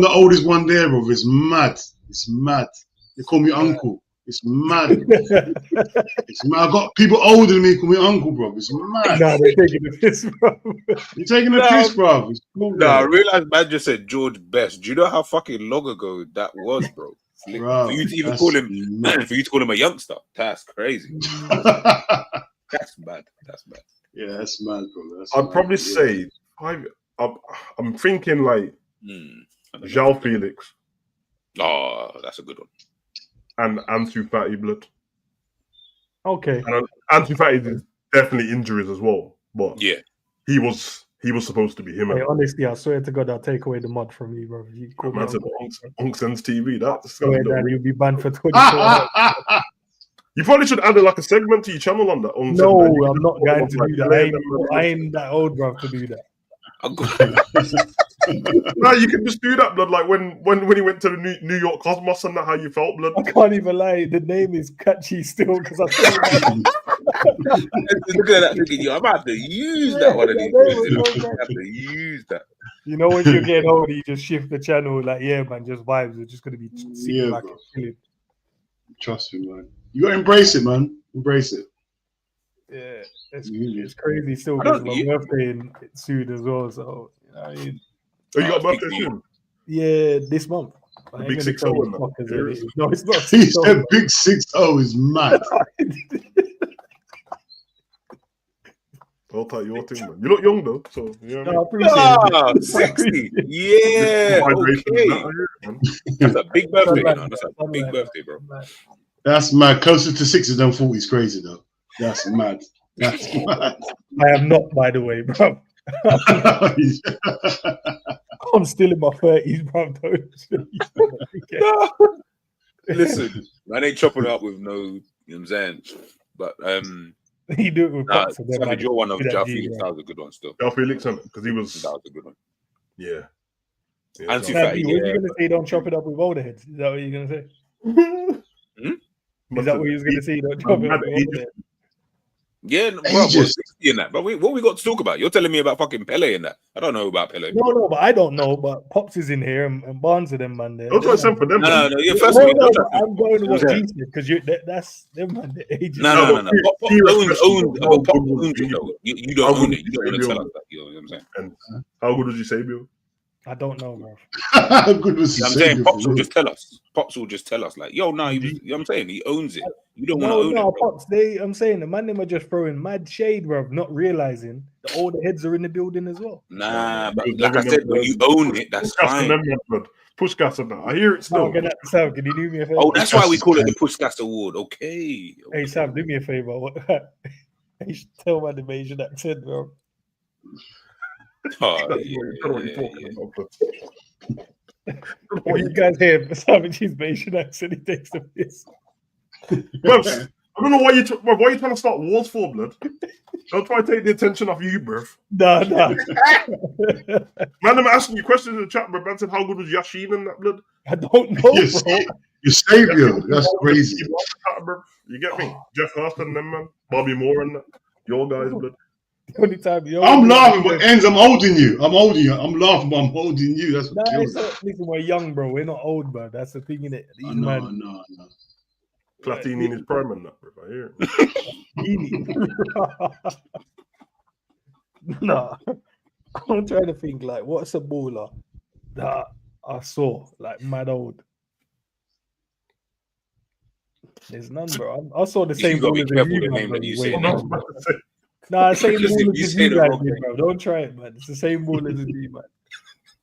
the oldest one there, bro. It's mad. It's mad. They call me uncle. It's mad. It's mad. I got people older than me call me uncle, bro. It's mad. Nah, they're taking the piss, bro. You're taking the piss, bro. It's cool, I realized man just said George Best. Do you know how fucking long ago that was, bro? For you to even call him a youngster, that's crazy. That's bad. Yeah, that's mad, bro. I'd probably say I'm thinking like João Felix. Oh, that's a good one. And Ansu Fati, blood. Okay. And Ansu Fati is definitely injuries as well, but yeah, he was supposed to be him. Hey, honestly, I swear to God, I'll take away the mud from you, bro. You call me Uncsense TV. That's you'll be banned for 24 hours. You probably should add like a segment to your channel on that. No, I'm not going to do that. I ain't that old, bro, to do that. No, you can just do that, blood. Like when he went to the New York Cosmos and that, how you felt, blood. I can't even lie. The name is catchy still because I look at that thinking, yo, I'm about to use that one of these days. I have to use that. You know, when you're getting older, you just shift the channel. Like, yeah, man, just vibes. We're just gonna be sitting back and chilling. Trust me, man. You gotta embrace it, man. Embrace it. Yeah, it's crazy still because my birthday soon as well. So you know, what I mean, you got birthday soon? Yeah, this month. The big 6-0. No, it's not. He said big 6-0 is mad. I'll take your thing, man. You look young though, so you know what I mean? Sexy. Yeah. Okay. That's a big birthday, That's a big birthday, bro. That's mad. Closer to 60 than 40 is crazy though. That's mad. That's mad. I am not, by the way, bro. I'm still in my 30s, bro. Listen, I ain't chopping it up with no, you know what I'm saying? But he do it with Savage, you're one of João Felix. That was a good one still. João Felix, because that was a good one. Yeah. Ansu Fati, what are you gonna say? Don't chop it up with older heads. Is that what you're gonna say? Is that what you was gonna say? Don't chop it up with older heads. Yeah, bro, Ages. 60 in that. But what we got to talk about? You're telling me about fucking Pele in that. I don't know about Pele. No, but I don't know. But Pops is in here and Barnes of them, man. Don't try to send for them. No. Yeah, No, first of all, I'm going to what Yeah. G said because that's them, man. The agent. No. Pop owns it, though. You don't own it. You don't want to tell us that. You know what I'm saying? And how good was Eusebio? I don't know, bro. How good was I'm saying Pops will just tell us. Pops will just tell us, like, yo, no, he was, you know what I'm saying? He owns it. You don't want to own it. Bro. Pops, I'm saying the man, them are just throwing mad shade, bro, not realizing that all the heads are in the building as well. Nah, but like I said, when you own it, that's fine. Push gas on that. I hear it still. Sam, can you do me a favor? Oh, that's why we call it the Push Gas Award. Okay. Hey, Sam, do me a favor. You should tell my Asian accent, bro. Oh, What you guys hear? Savage's Asian accent. He takes the piss. Bro, I don't know why you trying to start wars for, blood. Don't try to take the attention off you, bruv. No. Man, I'm asking you questions in the chat, bro. Man said, how good was Yashin in that, blood? I don't know, bro. Your savior. That's crazy. You get me? Jeff Hurst and them, man. Bobby Moore and that. Your guys, blood. The only time I'm laughing, but ends I'm holding you. I'm laughing, but I'm holding you. That's what kills me. Listen, we're young, bro. We're not old, bro. That's the thing in it. No. Platini in his prime and that, bro. I hear it. No. I'm trying to think, like, what's a baller that I saw, like, mad old? There's none, bro. I saw the same ball as you, man. Nah, same ball as you guys did, bro. Don't try it, man. It's the same ball as you, man.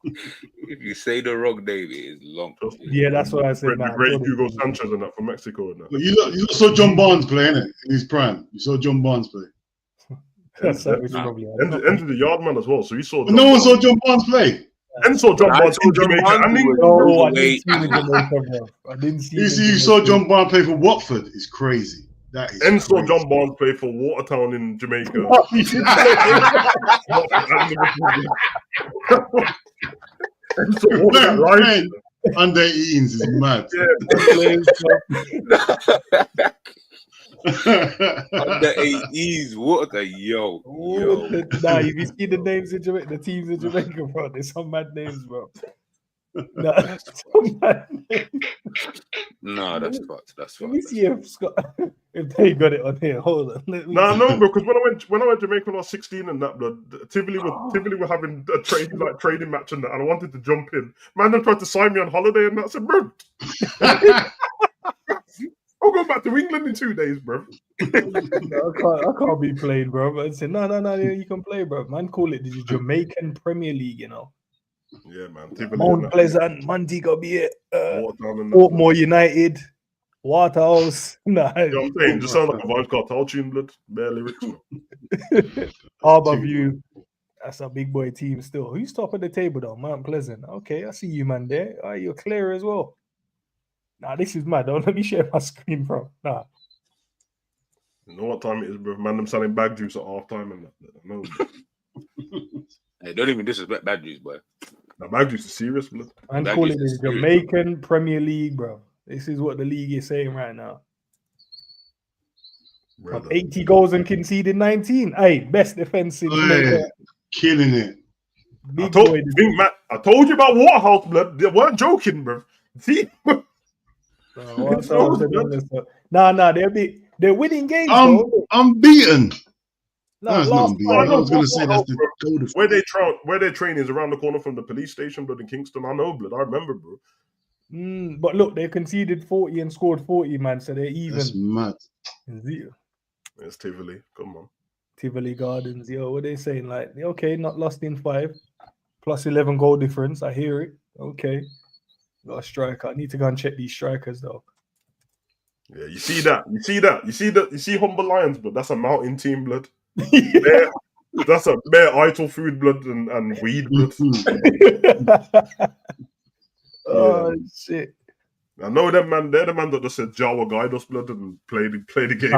If you say the wrong name, it is long. Yeah, that's what I said, man. Great Hugo Sanchez and that from Mexico and that. But you saw John Barnes play, innit? In his prime. You saw John Barnes play. That's probably entered the yard man as well. So you saw. No one saw John Barnes play. And saw John Barnes in Jamaica. I didn't see You saw John Barnes play for Watford. It's crazy. That is. And saw John Barnes play for Watertown in Jamaica. And so all that right under 18s is mad. Under 18s, what the yo. Nah, if you see the names in Jamaica, the teams in Jamaica, bro, there's some mad names, bro. Nah, that's some mad names. No, that's fucked. That's fucked. Let me see if they got it on here. Hold on. No, bro. Because when I went to Jamaica when I was 16 and that, blood, Tivoli were having a trading match and that, and I wanted to jump in. Man, they tried to sign me on holiday and that. I said, bro, I'll go back to England in 2 days, bro. I can't be played, bro. But I said, no, you can play, bro. Man, call it the Jamaican Premier League, you know. Yeah, man. Mount Pleasant, Montego Bay, Portmore United, Waterhouse. Nah, you know what I'm saying? Just sounds like a Vibes Cartel tune, blood. Bare lyrics. Harbourview. That's a big boy team still. Who's top of the table though? Mount Pleasant. Okay, I see you, man. There. You're clear as well. Nah, this is mad. Don't let me share my screen, bro. Nah. You know what time it is, bro? Man, them selling bag juice at half time and that. No. Hey, don't even disrespect bad juice, boy. Now, bag juice is serious, blood. I'm calling it the Jamaican Premier League, bro. This is what the league is saying right now. 80 goals and conceded 19. Hey, best defense in Jamaica. Killing it. I told you about Waterhouse, blood. They weren't joking, bro. See? Nah, they're winning games. I'm beaten. I was going to say that's the code of where they train is around the corner from the police station, blood, in Kingston. I know, blood. I remember, bro. But look, they conceded 40 and scored 40, man. So they're even. That's mad. It's Tivoli. Come on. Tivoli Gardens. Yo, what are they saying? Like, okay, not lost in 5. Plus 11 goal difference. I hear it. Okay. Got a striker. I need to go and check these strikers, though. Yeah, you see that? You see Humble Lions, blood? That's a mountain team, blood. That's a bare Ital food, blood, and weed, blood. Oh, shit. I know them, man. They're the man that just said Jawa guide us, blood, and play the game.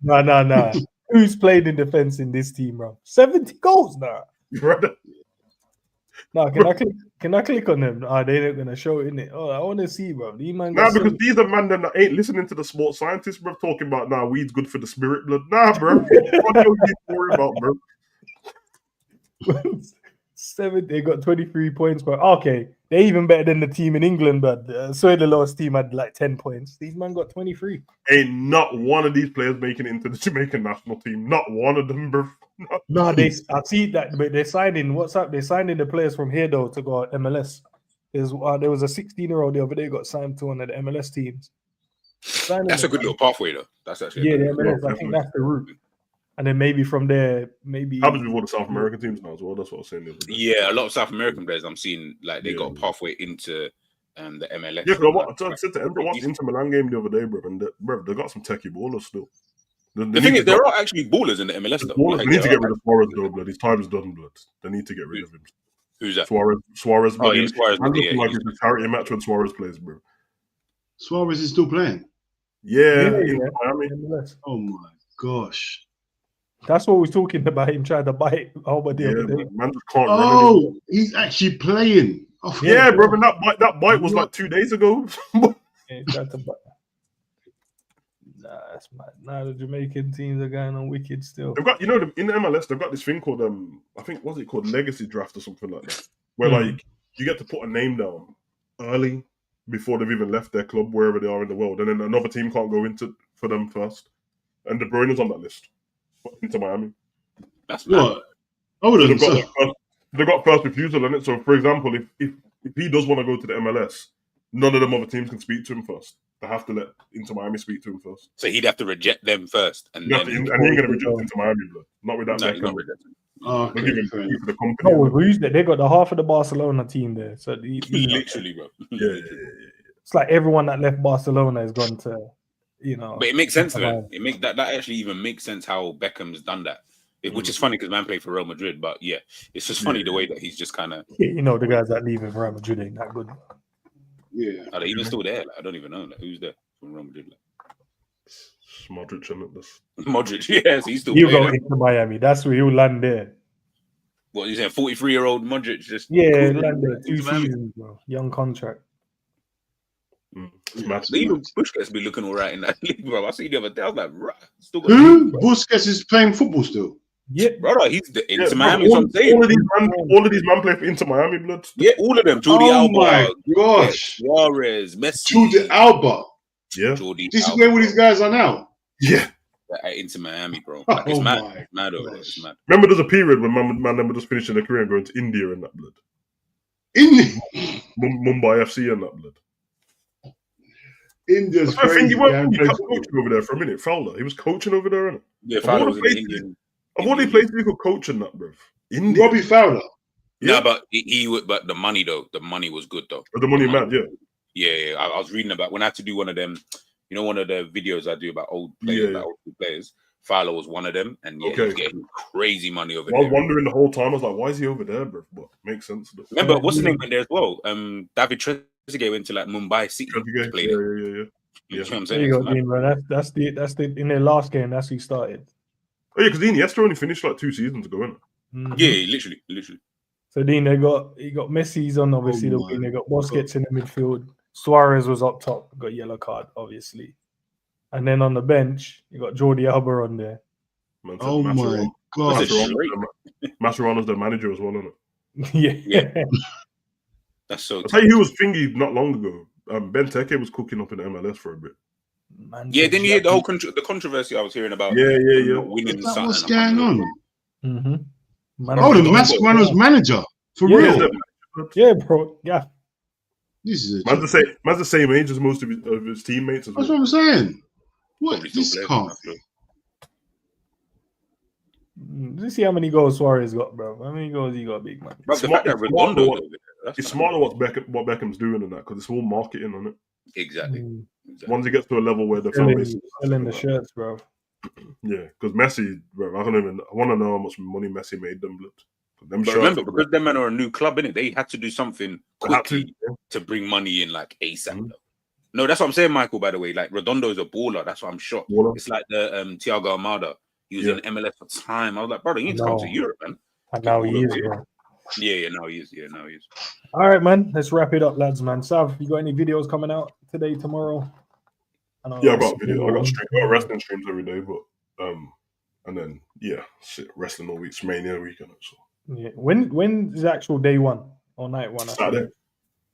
Nah. Who's played in defense in this team, bro? 70 goals now. Brother. No, can I click on them? They're not gonna show it, innit? Oh, I want to see, bro. These man Nah, because these are man that ain't listening to the sports scientists, bro, talking about weed's good for the spirit blood. Nah, bro. What are you worried about, bro? 7, they got 23 points, but okay, they're even better than the team in England, but so the last team had like 10 points. These man got 23. Ain't not one of these players making it into the Jamaican national team. Not one of them, bro. No, I see that, but they're signing. What's up? They're signing the players from here though to go MLS. There was a 16-year-old the other day got signed to one of the MLS teams. That's a good little pathway though. That's actually the MLS. I think that's the route. And then maybe from there, maybe happens with all the South American teams now as well. That's what I was saying. Yeah, a lot of South American players I'm seeing like they got a pathway into the MLS. Yeah, because I said to Emre, watched the Inter Milan game the other day, bro, and they got some techie ballers still. The thing is, there are actually ballers in the MLS though. They need to get rid of Suarez though, blood. His time is done, blood. They need to get rid of him. Who's that? Suarez. Oh, yeah, Suarez. I'm looking like it's a charity match when Suarez plays, bro. Suarez is still playing. Yeah. Miami. Oh my gosh. That's what we're talking about. Him trying to bite Albert the other day. Man just can't run he's actually playing. Oh, yeah, bro. And that bite was like 2 days ago. He tried to bite. Nah, that's mad. Now the Jamaican teams are going on wicked still. They've got, in the MLS, they've got this thing called I think what's it called, legacy draft or something like that, where like you get to put a name down early before they've even left their club wherever they are in the world, and then another team can't go into for them first. And De Bruyne is on that list. Into Miami. That's mad. They've got first refusal on it. So, for example, if he does want to go to the MLS, none of them other teams can speak to him first. They have to let Inter Miami speak to him first. So he'd have to reject them first, and then he's going to reject Inter Miami, blood. Not with that. No, he's not rejecting. For the company. No, who's there? They got the half of the Barcelona team there. So literally, bro. Yeah. It's like everyone that left Barcelona has gone to. But it makes sense, man. It makes that actually even makes sense how Beckham's done that, which is funny because man played for Real Madrid. But yeah, it's just funny the way that he's just kind of. The guys that leave Real Madrid ain't that good. Yeah, are they even still there? Like, I don't even know. Like, who's there from Real Madrid? Modric, isn't it? Modric, yes, he's still. He'll go into Miami. That's where he'll land there. What you saying? 43-year-old Modric just land there 2 seasons, bro. Young contract. Even Busquets be looking all right in that league, bro. I see the other day. I was like, still got Busquets is playing football still. Yeah, brother, he's the Inter Miami. All of these man play for Inter Miami, blood. Yeah, all of them. Jordi Alba, my gosh, Suarez, Messi, Jordi Alba. Yeah, this is where all these guys are now. Yeah, at Inter Miami, bro. Like, it's mad. It's mad over there. It's mad. Remember, there's a period when man were just finishing their career and going to India and that, blood. Mumbai FC and that, blood. India's crazy. He kept coaching over there for a minute. Fowler, he was coaching over there, innit? Yeah, Fowler was in the Indian. I've only played people coaching that, bro. India. Robbie Fowler. Yeah, but he would. But the money though, the money was good though. The money, man. Yeah. Yeah. I was reading about when I had to do one of them. One of the videos I do about old players, about old players. Fowler was one of them, and he was getting crazy money over there. I was wondering the whole time. I was like, why is he over there, bro? But makes sense. Though. Remember, what's his name went there as well? David Trezeguet went to like Mumbai City. Yeah. You know what I'm saying? There you go, Dean, bro. That's the in their last game. That's who he started. Oh yeah, because Iniesta only finished like 2 seasons ago, innit? Yeah, literally. So Dean, he got Messi's on obviously the wing. They got Busquets in the midfield. Suarez was up top. Got yellow card, obviously. And then on the bench, you got Jordi Alba on there. My gosh. Mascherano's the manager as well, isn't it? Yeah. That's so. I'll tell you who was thingy not long ago. Benteke was cooking up in the MLS for a bit. Yeah, didn't you hear the whole the controversy I was hearing about? Yeah. Winning what's going on? Mm-hmm. The Mascherano's manager for real. Yeah, bro. Yeah. This is man's the same age as most of his teammates as well. That's what I'm saying. What? This can't be. Let's see how many goals Suarez got, bro. How many goals he got, big man? It's smart what Beckham's doing in that because it's all marketing on it. Exactly. Once he gets to a level where the selling the shirts, bro. Yeah, because Messi, bro, I want to know how much money Messi made them. But remember, because them men are a new club, innit? They had to do something quickly to bring money in, like ASAP. No, that's what I'm saying, Michael. By the way, like Redondo is a baller. That's why I'm shocked. It's like the Thiago Almada. He was in MLS for time. I was like, brother, you need to come to Europe, man. And now he is, bro. Yeah, no, he is. Yeah, no, he is. All right, man. Let's wrap it up, lads, man. Sav, you got any videos coming out today, tomorrow? Yeah, I got video. I got wrestling streams every day, but and then shit, wrestling all week. It's Mania weekend. So yeah. When's the actual day one or night one? Saturday.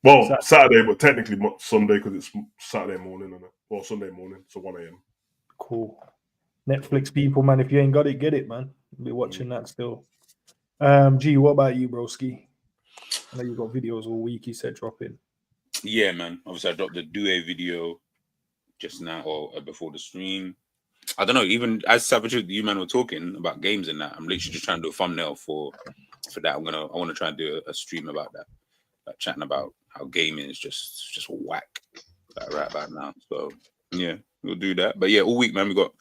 Well, Saturday, but technically Sunday because it's Saturday morning or Sunday morning, so 1 a.m. Cool. Netflix people, man. If you ain't got it, get it, man. I'll be watching that still. G, what about you, broski? I know you got videos all week. You said dropping. Yeah, man. Obviously, I dropped the Due video just now or before the stream. I don't know. Even as Savage, you man were talking about games and that, I'm literally just trying to do a thumbnail for that. I want to try and do a stream about that, like chatting about how gaming is just whack right about now. So yeah, we'll do that. But yeah, all week, man, we got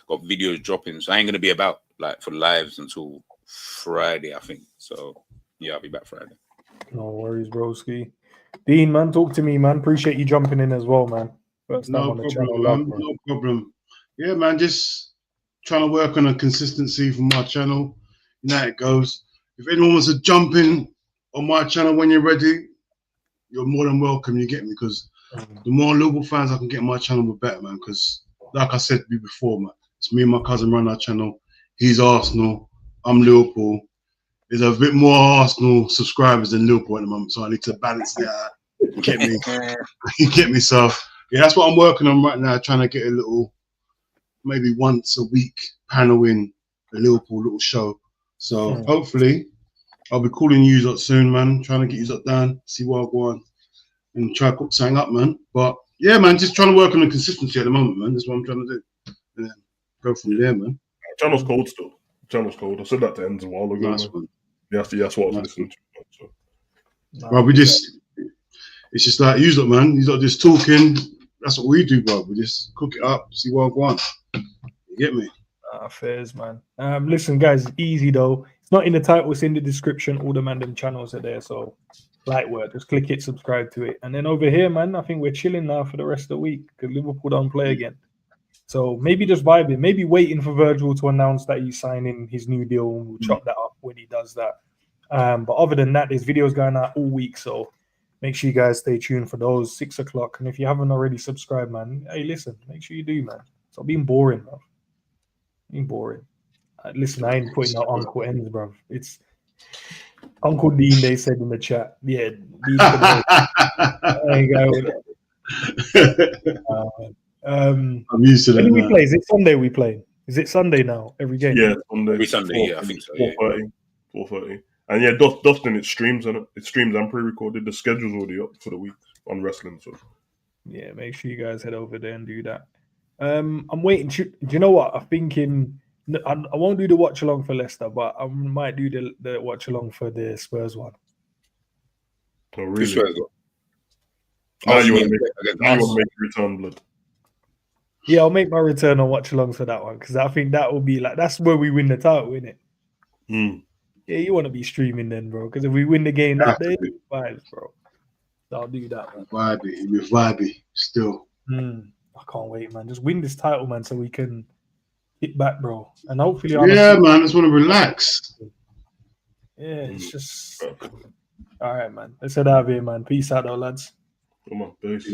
videos dropping. So I ain't gonna be about like for lives until Friday, I think. So yeah, I'll be back Friday. No worries, broski. Dean, man, talk to me, man. Appreciate you jumping in as well, man. No problem. Yeah, man, just trying to work on a consistency for my channel. You know how it goes. If anyone wants to jump in on my channel when you're ready, you're more than welcome. You get me? Because the more Liverpool fans I can get on my channel, the better, man. Because like I said before, man, it's me and my cousin run our channel. He's Arsenal. I'm Liverpool. There's a bit more Arsenal subscribers than Liverpool at the moment, so I need to balance that out. You get me? You get me? So yeah, that's what I'm working on right now, trying to get a little, maybe once a week panel in a Liverpool little show. So hopefully I'll be calling you up soon, man. Trying to get you up down, see what I go on, and try to cook something up, man. But yeah, man, just trying to work on the consistency at the moment, man. That's what I'm trying to do. And then go from there, man. Channel's cold still. Channel's cold. I said that to Enz a while ago. Nice one. Yeah, that's what I was listening to. So. Bro, it's just like, use it, man. He's not just talking. That's what we do, bro. We just cook it up, see what I want. You get me? Fairs, man. Listen, guys, easy though. It's not in the title, it's in the description. All the Mandem channels are there. So light work. Just click it, subscribe to it. And then over here, man, I think we're chilling now for the rest of the week because Liverpool don't play again. So maybe just vibing, maybe waiting for Virgil to announce that he's signing his new deal, and we'll chop that up when he does that. But other than that, there's videos going out all week. So make sure you guys stay tuned for those 6 o'clock. And if you haven't already subscribed, man, hey, listen, make sure you do, man. Stop being boring, bro. Being boring. Listen, I ain't putting out Uncle Ends, bro. It's Uncle Dean, they said in the chat. Yeah, I ain't going with that. I'm used to that. When do we play? Is it Sunday we play? Is it Sunday now? Every game? Yeah, Sunday. Every Sunday, yeah, I think so. 4:30. 4:30. And yeah, Dustin, it streams and it streams and pre-recorded. The schedule's already up for the week on wrestling. So yeah, make sure you guys head over there and do that. I'm waiting. Do you know what? I'm thinking I won't do the watch along for Leicester, but I might do the watch along for the Spurs one. Oh, really? Spurs. Now you want to make a return, blood. Yeah, I'll make my return on watch along for that one because I think that will be like that's where we win the title, isn't it? Yeah, you want to be streaming then, bro. Because if we win the game that day, vibes, bro. So I'll do that, man. Vibey, still. I can't wait, man. Just win this title, man, so we can hit back, bro. And hopefully, yeah, man. I just want to relax. Yeah, it's just all right, man. Let's head out of here, man. Peace out, though, lads. Come on, peace.